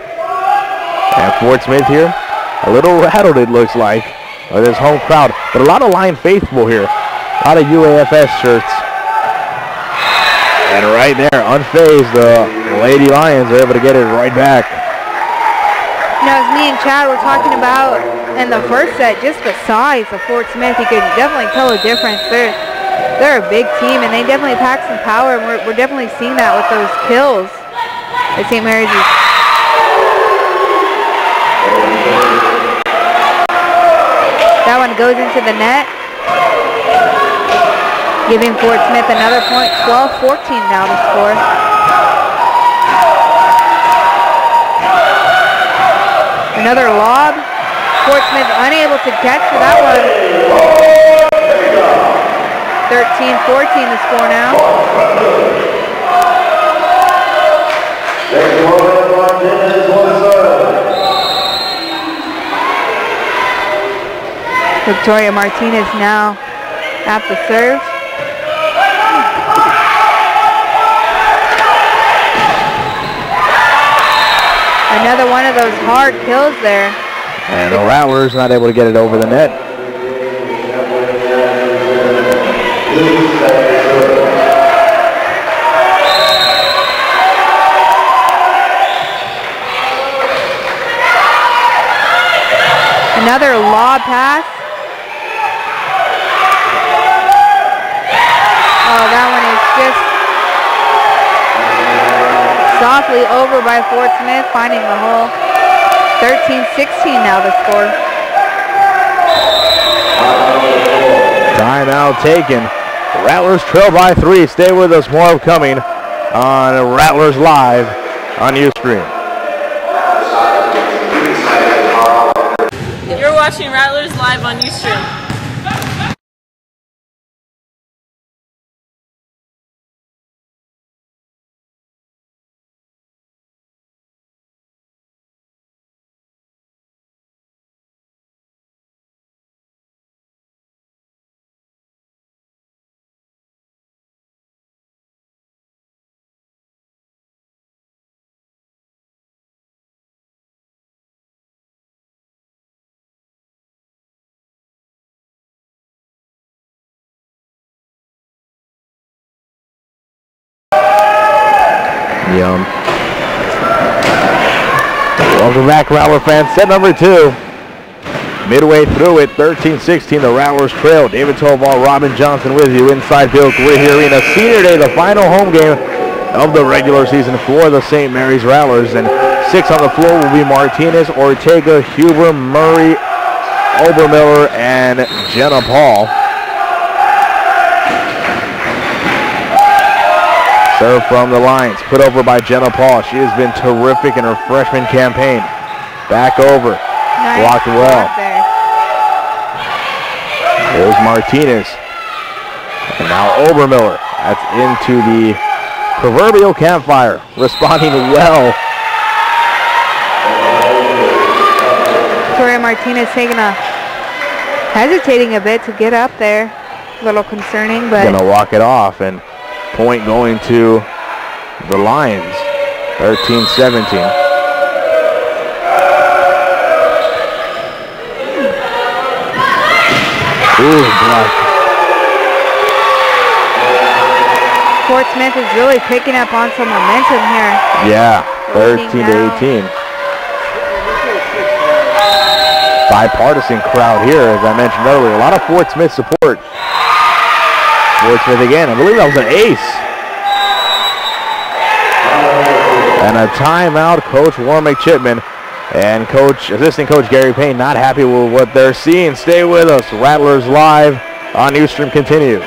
E: And Fort Smith here, a little rattled it looks like, with his home crowd. But a lot of Lion faithful here. A lot of UAFS shirts. And right there, unfazed, the Lady Lions are able to get it right back.
B: You know, as me and Chad were talking about in the first set, just the size of Fort Smith, you could definitely tell a difference. They're a big team, and they definitely pack some power, and we're definitely seeing that with those kills that St. Mary's is goes into the net, giving Fort Smith another point. 12-14 now the score. Another lob. Fort Smith unable to catch for that one. 13-14 the score now. Victoria Martinez now at the serve. Another one of those hard kills there.
E: And the Rattlers not able to get it over the net.
B: Another lob pass. Oh, that one is just softly over by Fort Smith, finding the hole. 13-16 now the score.
E: Timeout taken. The Rattlers trail by 3. Stay with us. More upcoming on Rattlers Live on Ustream.
F: You're watching Rattlers Live on Ustream.
E: Yum. Welcome back, Rattler fans. Set number 2. Midway through it, 13-16, the Rattlers trail. David Toval, Robin Johnson with you inside Bill Greer Arena. Senior Day, the final home game of the regular season for the St. Mary's Rattlers. And 6 on the floor will be Martinez, Ortega, Huber, Murray, Obermiller, and Jenna Paul. Serve from the lines, put over by Jenna Paul. She has been terrific in her freshman campaign. Back over,
B: Nice
E: blocked well.
B: there.
E: There's Martinez. And now Obermiller. That's into the proverbial campfire, responding well.
B: Victoria Martinez hesitating a bit to get up there. A little concerning, but
E: Gonna walk it off, and point going to the Lions. 13-17. Ooh, block.
B: Fort Smith is really picking up on some momentum here.
E: Yeah, 13-18. Bipartisan crowd here, as I mentioned earlier. A lot of Fort Smith support. Fort Smith again. I believe that was an ace. And a timeout. Coach Warren McChipman and assistant coach Gary Payne not happy with what they're seeing. Stay with us. Rattlers Live on Ustream continues.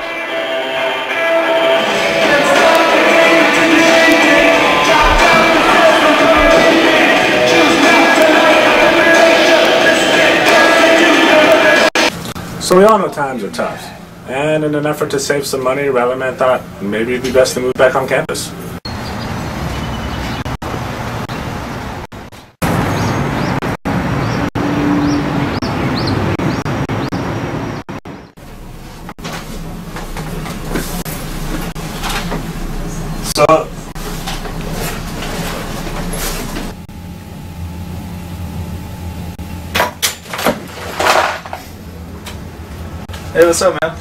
G: So we all know times are tough, and in an effort to save some money, Rattlerman thought maybe it'd be best to move back on campus. So
C: Hey, what's up, man?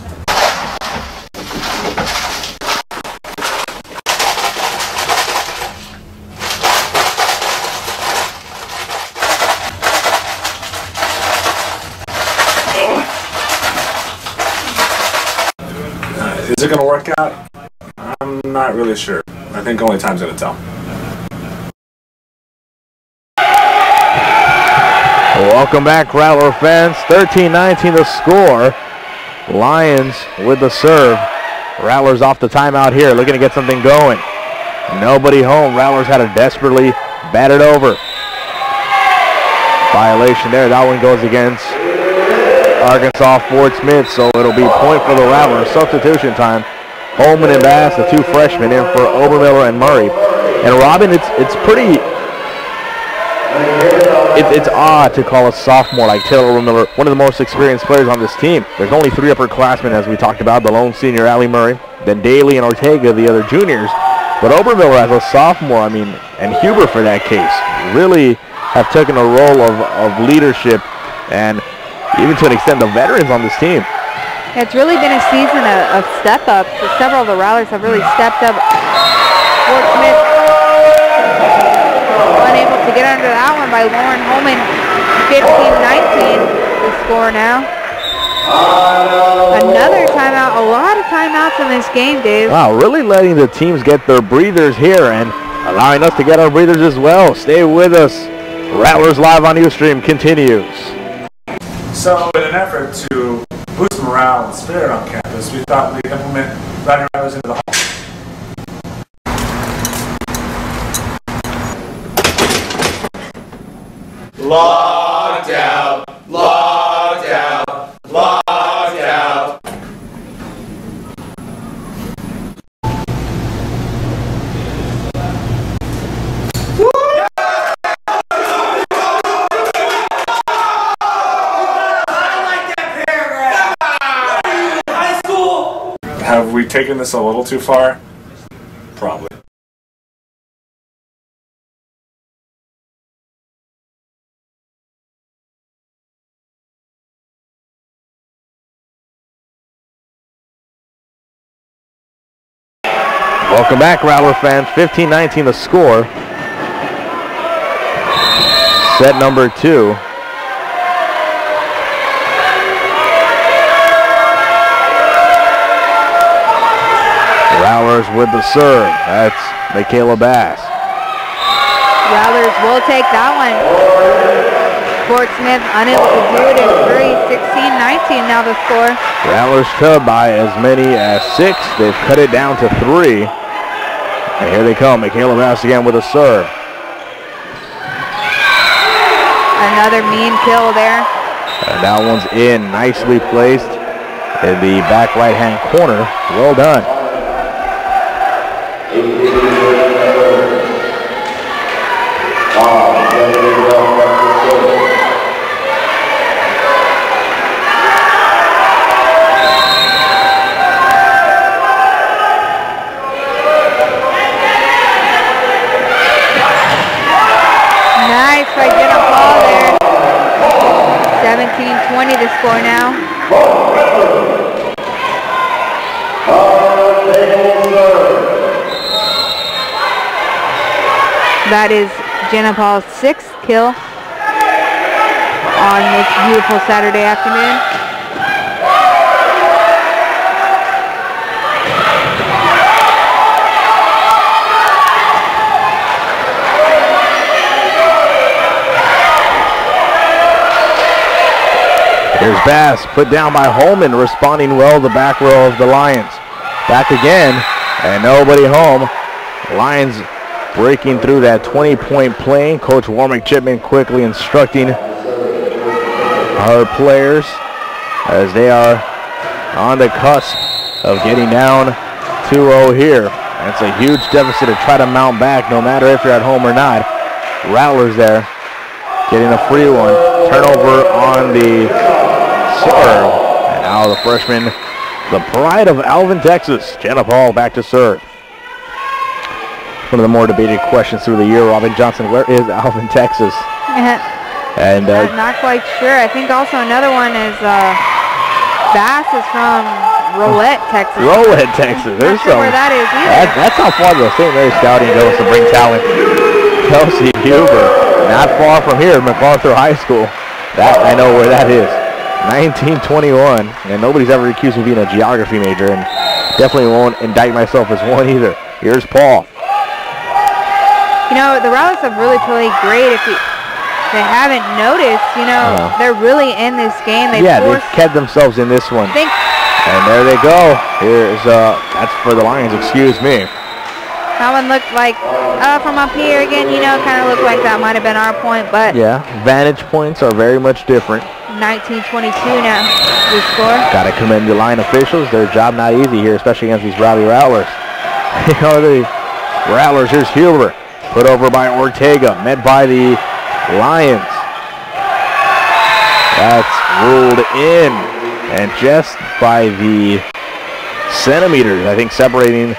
G: is it going to work out? I'm not really sure. I think only time's going to tell.
E: Welcome back, Rattler fans. 13-19 the score. Lions with the serve. Rattlers off the timeout here, looking to get something going. Nobody home. Rattlers had to desperately bat it over. Violation there. That one goes against Arkansas Fort Smith, so it'll be point for the Rattlers. Substitution time. Holman and Bass, the two freshmen, in for Obermiller and Murray. And Robin, it's pretty. It's odd to call a sophomore like Taylor Obermiller one of the most experienced players on this team. There's only 3 upperclassmen, as we talked about, the lone senior, Allie Murray, then DAHLE and ORTEGA, the other juniors. But Obermiller as a sophomore, I mean, and Huber for that case, really have taken a role of leadership and even to an extent the veterans on this team.
B: It's really been a season of step-ups. Several of the Rattlers have really stepped up. Fort Smith unable to get under that one by Lauren Holman. 15-19 the score now. Another timeout. A lot of timeouts in this game, Dave.
E: Wow, really letting the teams get their breathers here and allowing us to get our breathers as well. Stay with us. Rattlers Live on Ustream continues.
G: So in an effort to boost morale and spirit on campus, we thought we'd implement Riding Rattlers into the hall.
C: Locked out, locked out, locked out.
G: Have we taken this a little too far? Probably.
E: Welcome back, Rattler fans. 15-19 the score. Set number 2. Rattlers with the serve. That's MIKAYLA Bass.
B: Rattlers will take that one. Fort Smith unable to do it in 3. 16-19 now the score.
E: Rattlers trailed by as many as 6. They've cut it down to 3. And here they come. MIKAYLA Bass again with a serve.
B: Another mean kill there.
E: And that one's in. Nicely placed in the back right-hand corner. Well done.
B: Nice by Jenna Paul there. 17-20 the score now. That is Jenna Paul's 6th kill on this beautiful Saturday afternoon.
E: Here's Bass, put down by Holman, responding well to the back row of the Lions. Back again, and nobody home. Lions breaking through that 20-point plane. Coach Warmick Chipman quickly instructing our players as they are on the cusp of getting down 2-0 here. That's a huge deficit to try to mount back no matter if you're at home or not. Rattlers there getting a free one. Turnover on the serve. And now the freshman, the pride of Alvin, Texas, Jenna Paul back to serve. One of the more debated questions through the year, Robin Johnson, where is Alvin, Texas? And
B: I'm not quite sure. I think also another one is Bass is from Rolette, Texas.
E: Rolette, Texas. There's
B: not sure where that is either.
E: That's how far the St. Mary's Scouting goes to bring talent. Kelsey Huber, not far from here, MacArthur High School. That I know where that is. 1921, and nobody's ever accused me of being a geography major, and definitely won't indict myself as one either. Here's Paul.
B: You know, the Rattlers have really played great. they haven't noticed. You know, they're really in this game. They've
E: kept themselves in this one. And there they go. Here's, that's for the Lions, excuse me.
B: That one looked like, from up here again, you know, kind of looked like that might have been our point, but.
E: Yeah, vantage points are very much different.
B: 19-22 now, we score.
E: Got to commend the line officials. Their job not easy here, especially against these rowdy Rattlers. You know, the Rattlers, here's Huber. Put over by Ortega, met by the Lions. That's ruled in. And just by the centimeters, I think, separating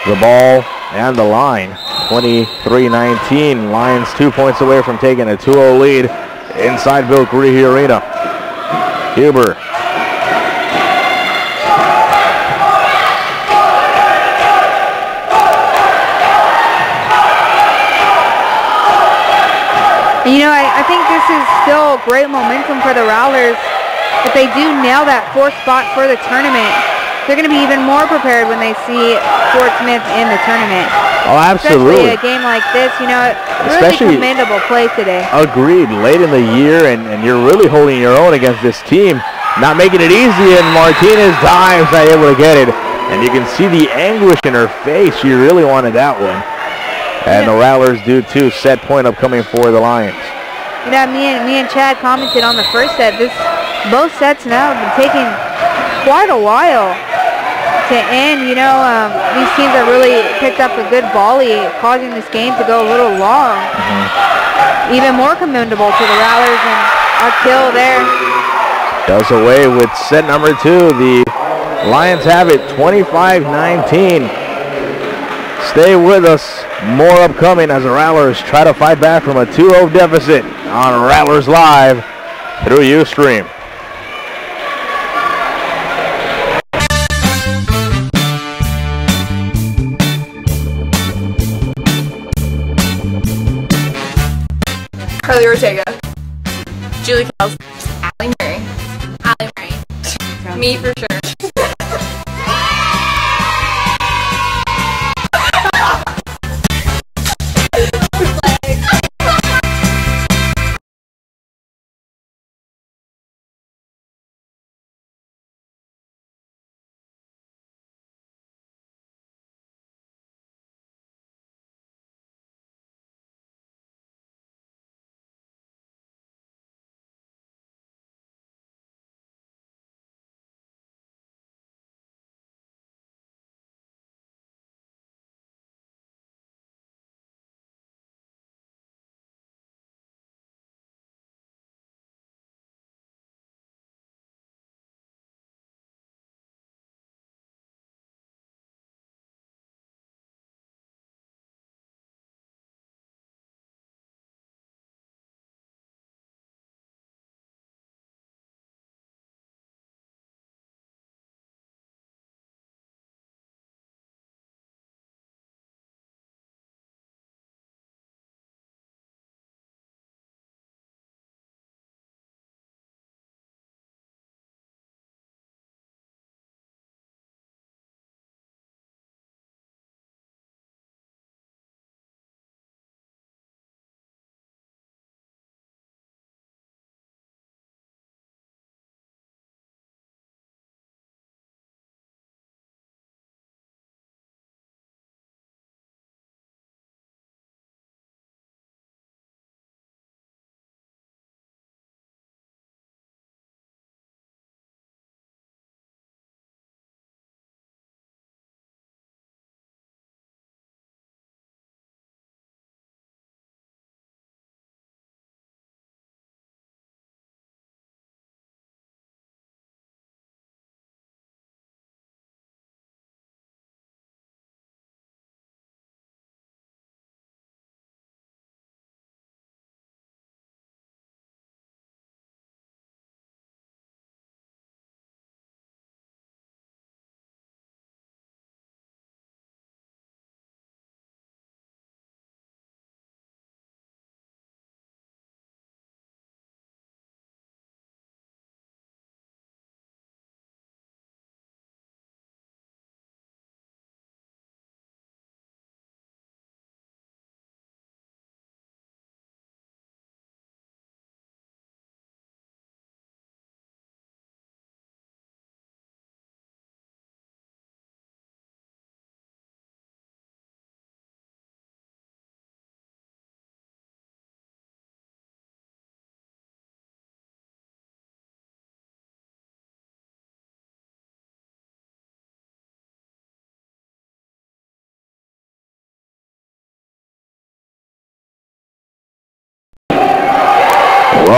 E: the ball and the line. 23-19. Lions 2 points away from taking a 2-0 lead inside Bill Greehey Arena. Huber.
B: You know, I think this is still great momentum for the Rattlers. If they do nail that 4th spot for the tournament, they're going to be even more prepared when they see Fort Smith in the tournament.
E: Oh, absolutely.
B: Especially a game like this, you know, really commendable play today.
E: Agreed. Late in the year, and you're really holding your own against this team. Not making it easy, and Martinez dives, not able to get it. And you can see the anguish in her face. She really wanted that one. And the Rattlers do too. Set point upcoming for the Lions.
B: You know, me and Chad commented on the first set. Both sets now have been taking quite a while to end. You know, these teams have really picked up a good volley, causing this game to go a little long. Even more commendable to the Rattlers, and our kill there.
E: Does away with set number 2. The Lions have it 25-19. Stay with us. More upcoming as the Rattlers try to fight back from a 2-0 deficit on Rattlers Live through Ustream.
D: KARLIE Ortega.
F: Julie KELLS.
D: ALLIE Murray. Me for sure.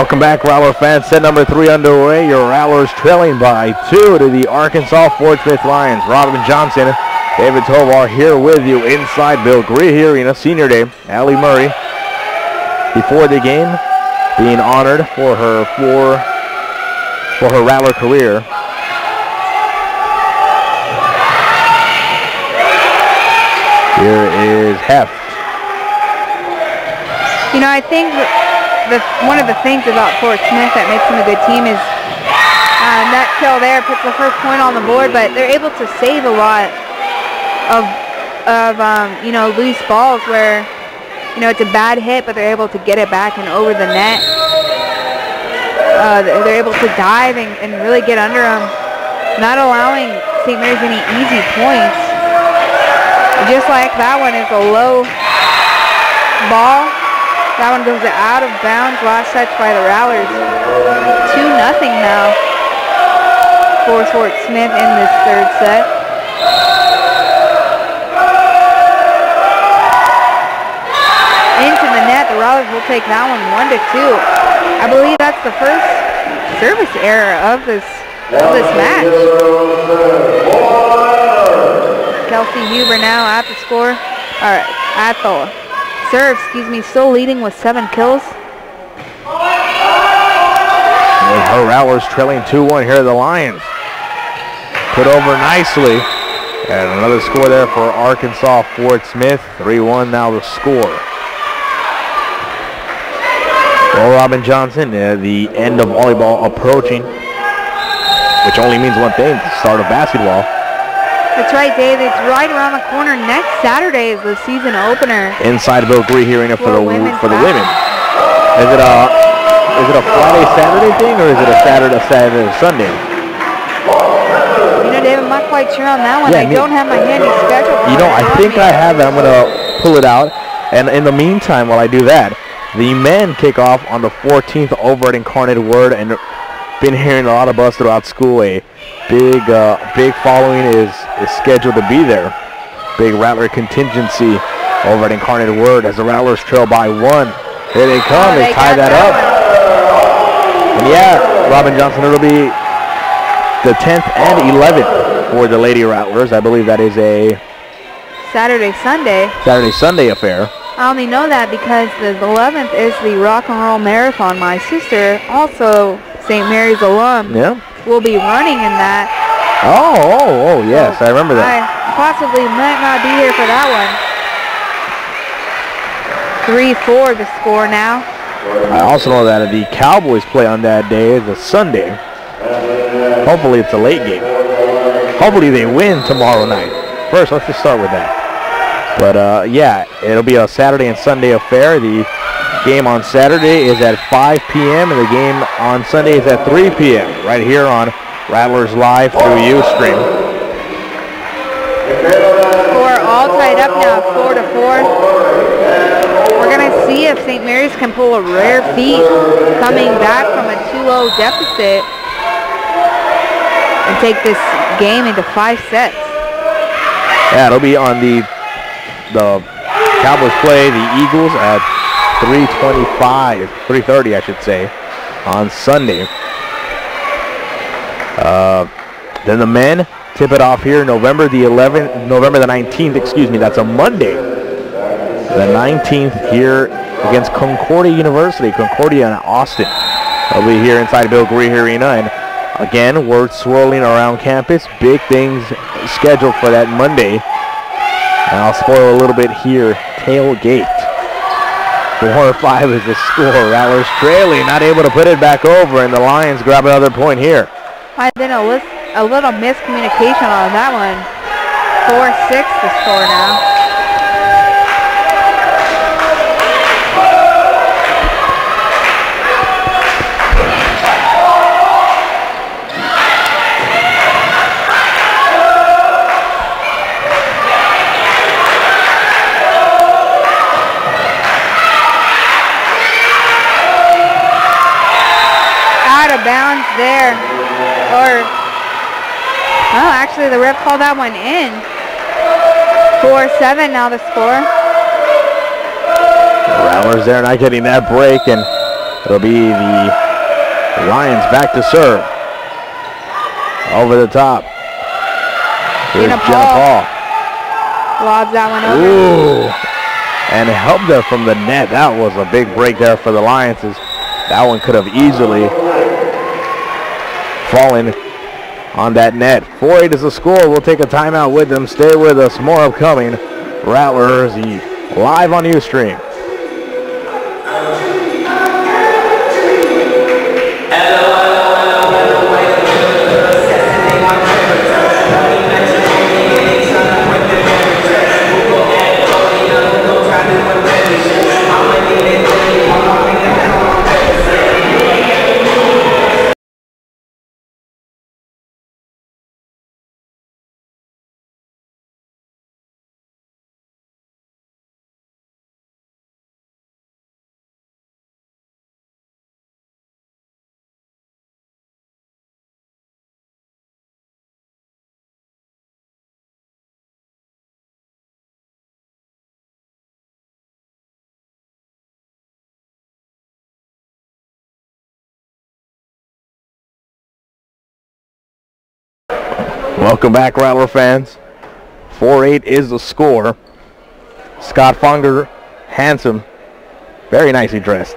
E: Welcome back, Rattler fans. Set number 3 underway. Your Rattlers trailing by 2 to the Arkansas Fort Smith Lions. Robin Johnson, David Tovar here with you inside Bill Greehey Arena, Senior Day. Allie Murray, before the game, being honored for her Rattler career. Here is HEFT.
B: You know, I think one of the things about Fort Smith that makes them a good team is that kill there puts the first point on the board, but they're able to save a lot of you know, loose balls where, you know, it's a bad hit, but they're able to get it back and over the net. They're able to dive and really get under them, not allowing St. Mary's any easy points. Just like that one is a low ball. That one goes out of bounds. Last touch by the Rattlers. 2-0 now for Fort Smith in this third set. Into the net. The Rattlers will take that one 1-2. I believe that's the first service error of this match. Kelsey Huber now at the score, or at the serve, excuse me, still leading with 7 kills.
E: And her Rattlers trailing 2-1 here. The Lions put over nicely. And another score there for Arkansas Fort Smith. 3-1 now the score. Well, Robin Johnson, the end of volleyball approaching, which only means one thing, the start of basketball.
B: That's right, Dave. It's right around the corner. Next Saturday is the season opener.
E: Inside Bill Greehey Arena for the women. Is it a Friday Saturday thing, or is it a Saturday Sunday?
B: You know, Dave, I'm not quite sure on that one.
E: Yeah,
B: I don't have my handy schedule.
E: You know, I think I have it. I'm gonna pull it out. And in the meantime, while I do that, the men kick off on the 14th over at Incarnate Word, and been hearing a lot of buzz throughout school. A big following is scheduled to be there. Big Rattler contingency over at Incarnate Word as the Rattlers trail by 1. Here they come. They tie that up. And yeah, Robin Johnson, it'll be the 10th and 11th for the Lady Rattlers. I believe that is a Saturday-Sunday affair.
B: I only know that because the 11th is the Rock and Roll Marathon. My sister, also St. Mary's alum, will be running in that.
E: Oh, yes, I remember that.
B: I possibly might not be here for that one. 3-4 the score now.
E: I also know that the Cowboys play on that day. It's a Sunday. Hopefully it's a late game. Hopefully they win tomorrow night. First, let's just start with that. But yeah, it'll be a Saturday and Sunday affair. The game on Saturday is at 5 p.m. and the game on Sunday is at 3 p.m. right here on Rattlers Live through Ustream.
B: Score all tied up now, 4-4. We're going to see if St. Mary's can pull a rare feat coming back from a 2-0 deficit and take this game into 5 sets.
E: Yeah, it'll be on the Cowboys play the Eagles at 3:30, I should say, on Sunday. Then the men tip it off here November the 19th, excuse me, that's a Monday. The 19th here against Concordia University, Concordia in Austin. They'll be here inside Bill Greehey Arena, and again, word swirling around campus. Big things scheduled for that Monday. And I'll spoil a little bit here. Tailgate. 4-5 is the score. Rattlers trailing, not able to put it back over, and the Lions grab another point here.
B: Might have been a little miscommunication on that one. 4-6 the score now. Bounds there, actually the ref called that one in. 4-7 now the score.
E: The Rattlers there not getting that break, and It'll be the Lions back to serve. Over the top. Here's Jenna Paul.
B: Lobs that one over.
E: Ooh. And helped there from the net. That was a big break there for the Lions. That one could have easily fallen on that net. 4-8 is the score. We'll take a timeout with them. Stay with us. More upcoming. Rattlers live on Ustream. Welcome back, Rattler fans. 4-8 is the score. Scott Fonger, handsome, very nicely dressed.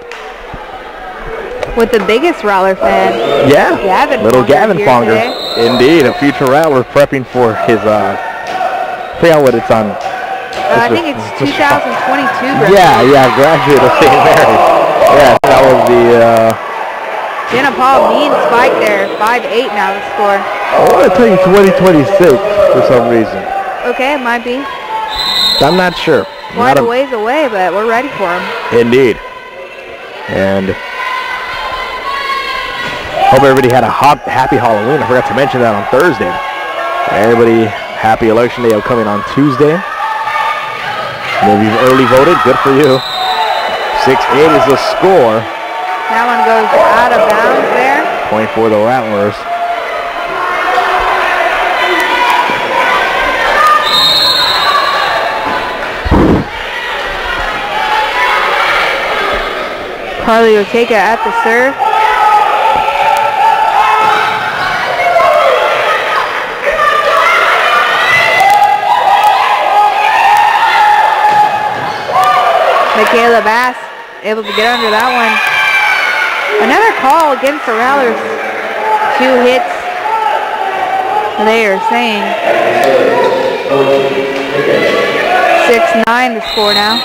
B: With the biggest Rattler fan.
E: Yeah, little Gavin Fonger. Indeed, a future Rattler prepping for his, I forgot what it's on.
B: I think it's 2022.
E: Yeah, graduate of St. Mary's. Yeah, that was the...
B: Jenna Paul, mean spike there. 5-8 now the score.
E: I want to tell you 2026 for some reason.
B: Okay, it might be.
E: I'm not sure.
B: Quite a ways away, but we're ready for him.
E: Indeed. And hope everybody had a happy Halloween. I forgot to mention that on Thursday. Everybody, happy Election Day upcoming on Tuesday. Maybe you've early voted. Good for you. 6-8 is the score.
B: That one goes out of bounds there.
E: Point for the Rattlers.
B: KARLIE ORTEGA at the serve. MIKAYLA Bass able to get under that one. Another call against the Rattlers. 2 hits. They are saying 6-9 the score now.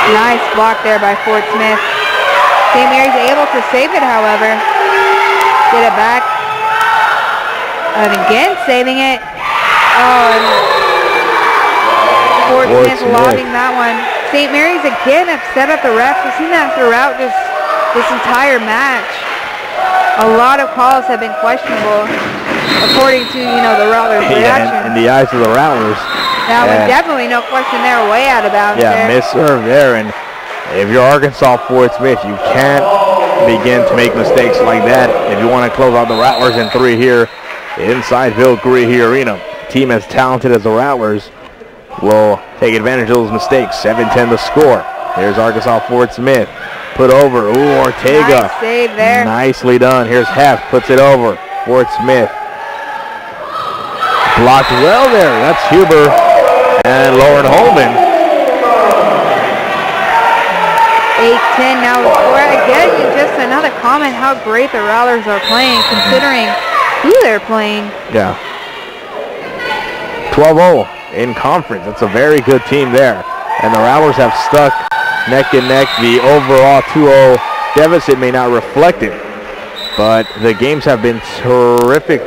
B: Nice block there by Fort Smith. St. Mary's able to save it, however. Get it back. And again saving it. Oh, and Fort Smith lobbing that one. St. Mary's again upset at the refs. We've seen that throughout this entire match. A lot of calls have been questionable, according to, the Rattlers' reaction.
E: In the eyes of the Rattlers.
B: Now, definitely no question they're way out of bounds there.
E: Yeah, misserve there. And if you're Arkansas Fort Smith, you can't begin to make mistakes like that if you want to close out the Rattlers in 3 here inside VICTORRIA Arena. Team as talented as the Rattlers will take advantage of those mistakes. 7-10 the score. Here's Arkansas Fort Smith. Put over. Ooh, Ortega.
B: Nice save there.
E: Nicely done. Here's Heft. Puts it over. Fort Smith. Blocked well there. That's Huber and Lauren Holman.
B: 8-10 now the score. Again, just another comment how great the Rattlers are playing, considering who they're playing.
E: Yeah. 12-0 in conference. That's a very good team there. And the Rattlers have stuck neck and neck. The overall 2-0 deficit may not reflect it, but the games have been terrific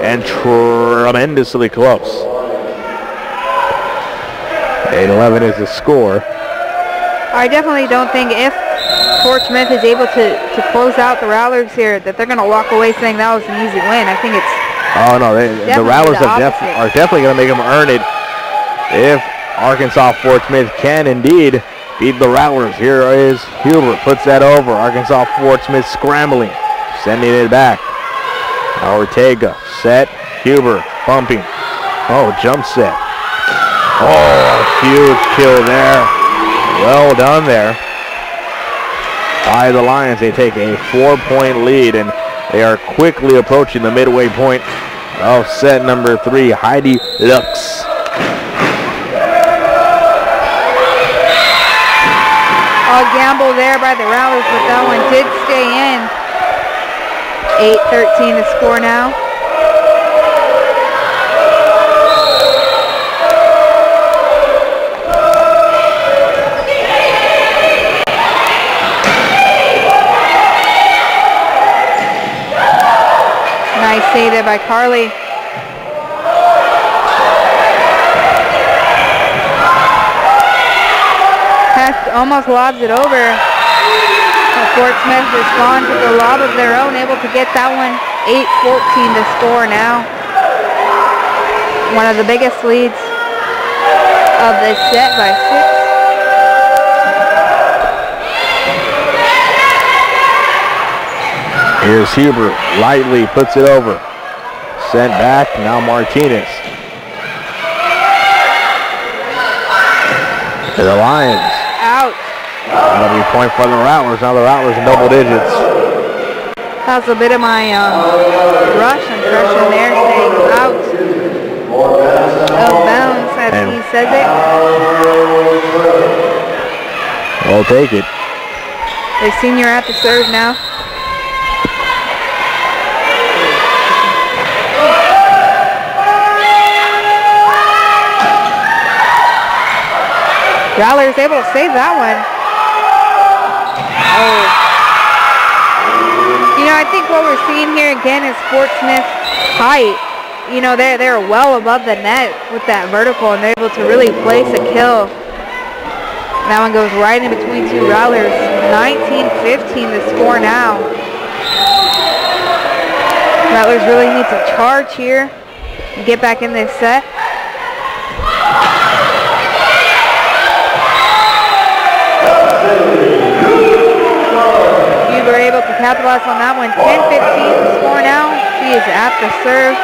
E: and tremendously close. 8-11 is the score.
B: I definitely don't think if Fort Smith is able to close out the Rattlers here that they're going to walk away saying that was an easy win. I think it's
E: the Rattlers are definitely going to make them earn it if Arkansas Fort Smith can indeed beat the Rattlers. Here is Huber, puts that over. Arkansas Fort Smith scrambling, sending it back. Now Ortega, set, Huber, bumping. Oh, jump set. Oh, huge kill there. Well done there by the Lions. They take a 4-point lead, and they are quickly approaching the midway point of set number 3. Heidi Lux.
B: A gamble there by the Rattlers, but that one did stay in. 8-13 to score now. Nice save there by KARLIE. HEFT almost lobs it over. Fort Smith responds with a lob of their own, able to get that one. 8-14 to score now. One of the biggest leads of this set by 6.
E: Here's Huber, lightly puts it over. Sent back, now Martinez. To the Lions.
B: Out.
E: That'll be a point for the Rattlers. Now the Rattlers in double digits.
B: That's a bit of my Russian impression there, saying out of bounds as he says it.
E: We'll take it.
B: The senior at the serve now. Rattlers able to save that one. Oh. You know, I think what we're seeing here again is Fort Smith's height. You know, they're well above the net with that vertical, and they're able to really place a kill. That one goes right in between two Rattlers. 19-15 to score now. Rattlers really need to charge here and get back in this set. Huber able to capitalize on that one. 10-15 to score now. She is at the serve.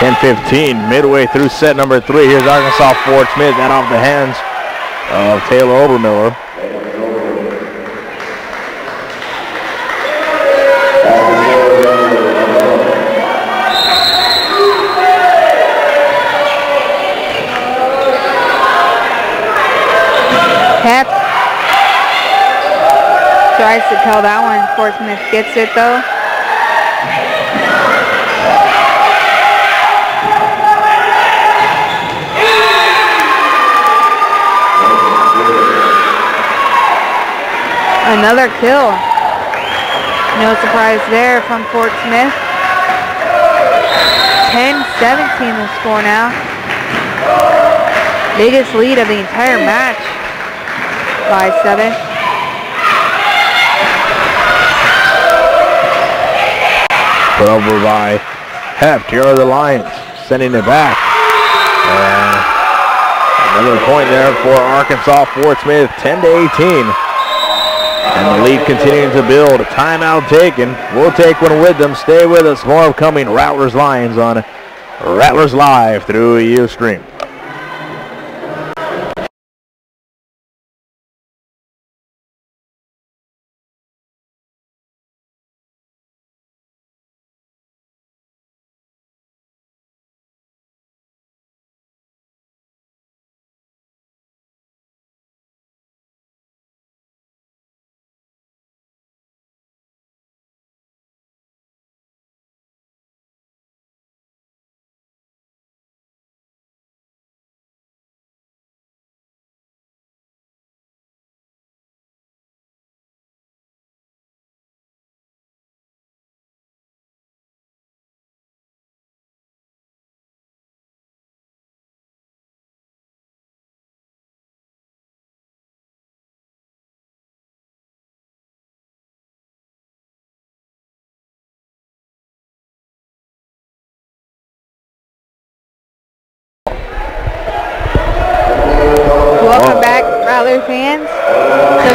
E: 10-15, midway through set number 3. Here's Arkansas Fort Smith, that off the hands of Taylor Obermiller.
B: HEFT tries to tell that one. Fort Smith gets it though. Another kill. No surprise there from Fort Smith. 10-17 the score now. Biggest lead of the entire match by 7.
E: Put over by HEFT. Here are the Lions sending it back. Another point there for Arkansas Fort Smith, 10-18. And the lead continuing to build. Timeout taken. We'll take one with them. Stay with us. More upcoming Rattlers Lions on Rattlers Live through Ustream.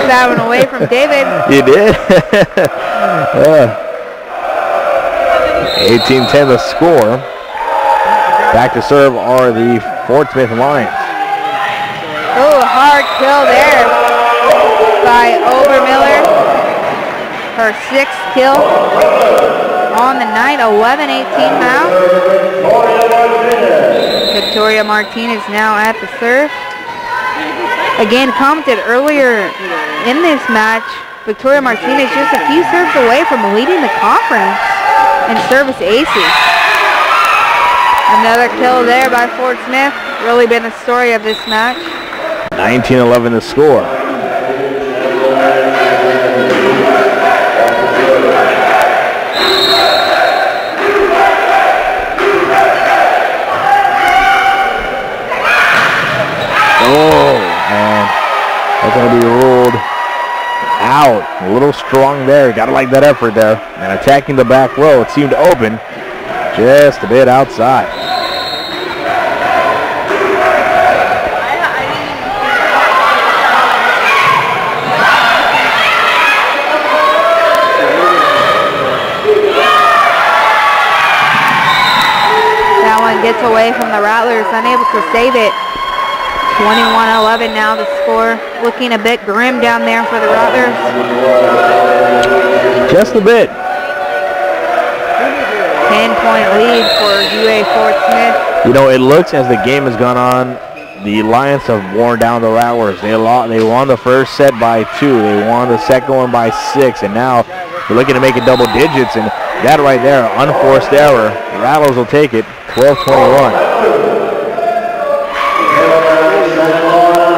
B: that one away from David.
E: You did? 18-10 the score. Back to serve are the Fort Smith Lions.
B: Oh, hard kill there by Obermiller. Her 6th kill on the night, 11-18 now. Victoria Martinez now at the serve. Again, commented earlier in this match, Victoria Martinez just a few serves away from leading the conference in service aces. Another kill there by Fort Smith. Really been the story of this match.
E: 19-11 the score. Oh, and that's going to be ruled out. A little strong there. Got to like that effort there. And attacking the back row. It seemed open. Just a bit outside.
B: That one gets away from the Rattlers, unable to save it. 21-11 now the score. Looking a bit grim down there for the Rattlers.
E: Just a bit.
B: 10-point lead for UA Fort Smith.
E: You know, it looks as the game has gone on, the Lions have worn down the Rattlers. They won the first set by 2. They won the second one by 6. And now they're looking to make it double digits. And that right there, unforced error. The Rattlers will take it, 12-21.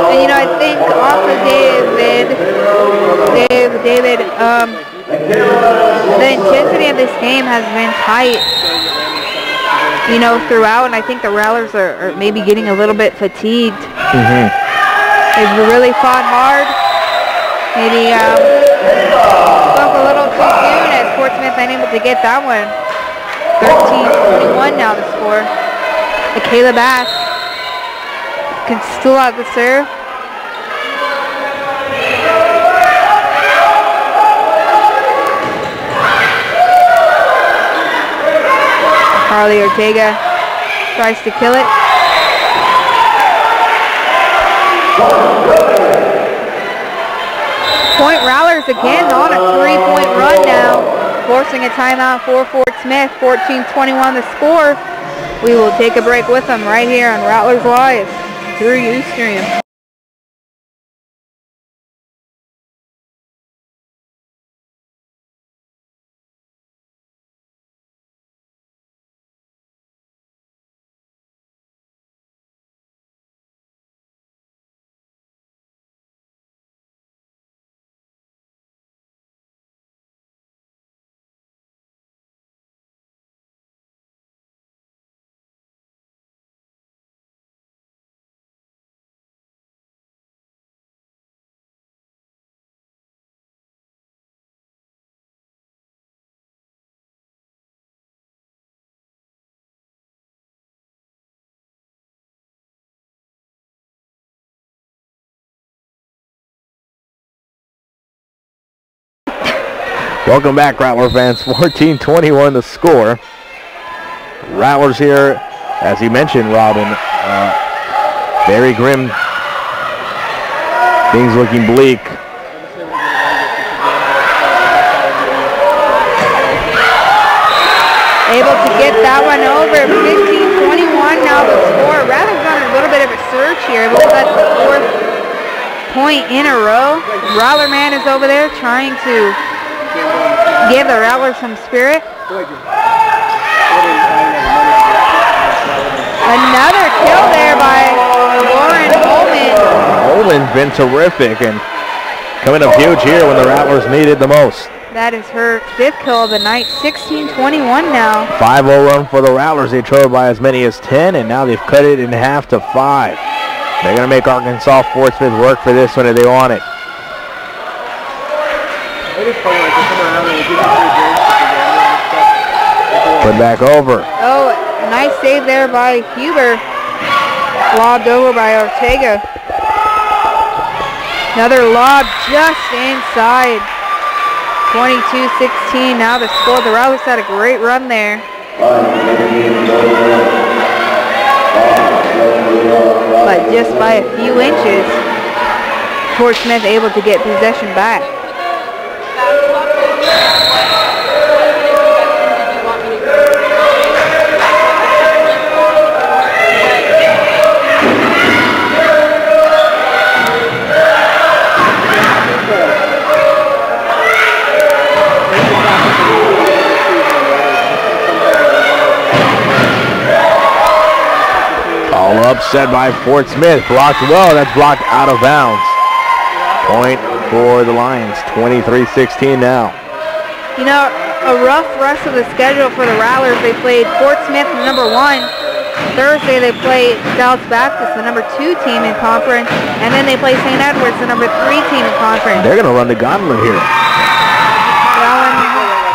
B: And you know, I think also David, the intensity of this game has been tight, you know, throughout, and I think the Rattlers are maybe getting a little bit fatigued. They've really fought hard. Maybe spoke a little too soon as Fort Smith unable to get that one. 13-21 now the score. MIKAYLA back. Can still out the serve. KARLIE ORTEGA tries to kill it. Point Rattlers again on a 3-point run now, forcing a timeout for Fort Smith. 14-21 the score. We will take a break with them right here on Rattlers Live through Ustream.
E: Welcome back, Rattler fans. 14-21 the score. Rattlers here, as you mentioned, Robin, very grim. Things looking bleak.
B: Able to get that one over. 15-21 now the score. Rattlers on a little bit of a surge here, but that's the 4th point in a row. Rattler man is over there trying to give the Rattlers some spirit. Another kill there by Lauren Holman.
E: Holman's been terrific and coming up huge here when the Rattlers needed the most.
B: That is her 5th kill of the night. 16-21 now.
E: 5-0 run for the Rattlers. They trailed by as many as 10, and now they've cut it in half to 5. They're going to make Arkansas Fort Smith work for this one if they want it. Put back over.
B: Oh, nice save there by Huber. Lobbed over by Ortega. Another lob just inside. 22-16 now the score. The Rattlers had a great run there. But just by a few inches, Fort Smith able to get possession back.
E: All upset by Fort Smith. Blocked well. That's blocked out of bounds. Point for the Lions. 23-16 now.
B: You know, a rough rest of the schedule for the Rattlers. They played Fort Smith, the number 1. Thursday they played Dallas Baptist, the number 2 team in conference. And then they play St. Edwards, the number 3 team in conference.
E: They're going to run the gauntlet here.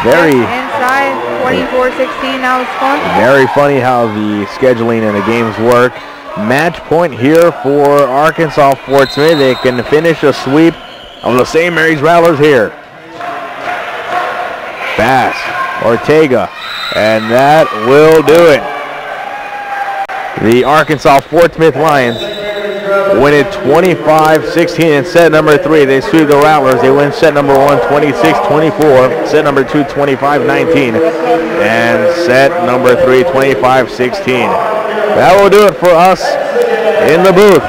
E: Very
B: inside, 24-16 now the score.
E: Very funny how the scheduling and the games work. Match point here for Arkansas Fort Smith. They can finish a sweep of the St. Mary's Rattlers here. Pass, Ortega, and that will do it. The Arkansas Fort Smith Lions win it 25-16 in set number 3. They sweep the Rattlers. They win set number 1 26-24, set number 2 25-19, and set number 3 25-16. That will do it for us in the booth.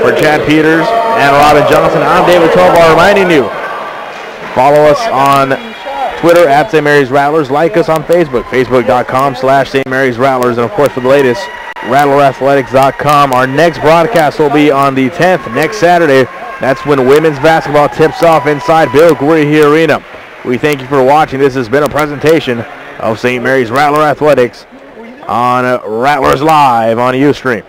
E: For Chad Peters and Robin Johnson, I'm David Tovar reminding you, follow us on Twitter at St. Mary's Rattlers. Like us on Facebook, facebook.com/St. Mary's Rattlers. And of course, for the latest, rattlerathletics.com. Our next broadcast will be on the 10th, next Saturday. That's when women's basketball tips off inside Bill Guerrieri Arena. We thank you for watching. This has been a presentation of St. Mary's Rattler Athletics on Rattlers Live on Ustream.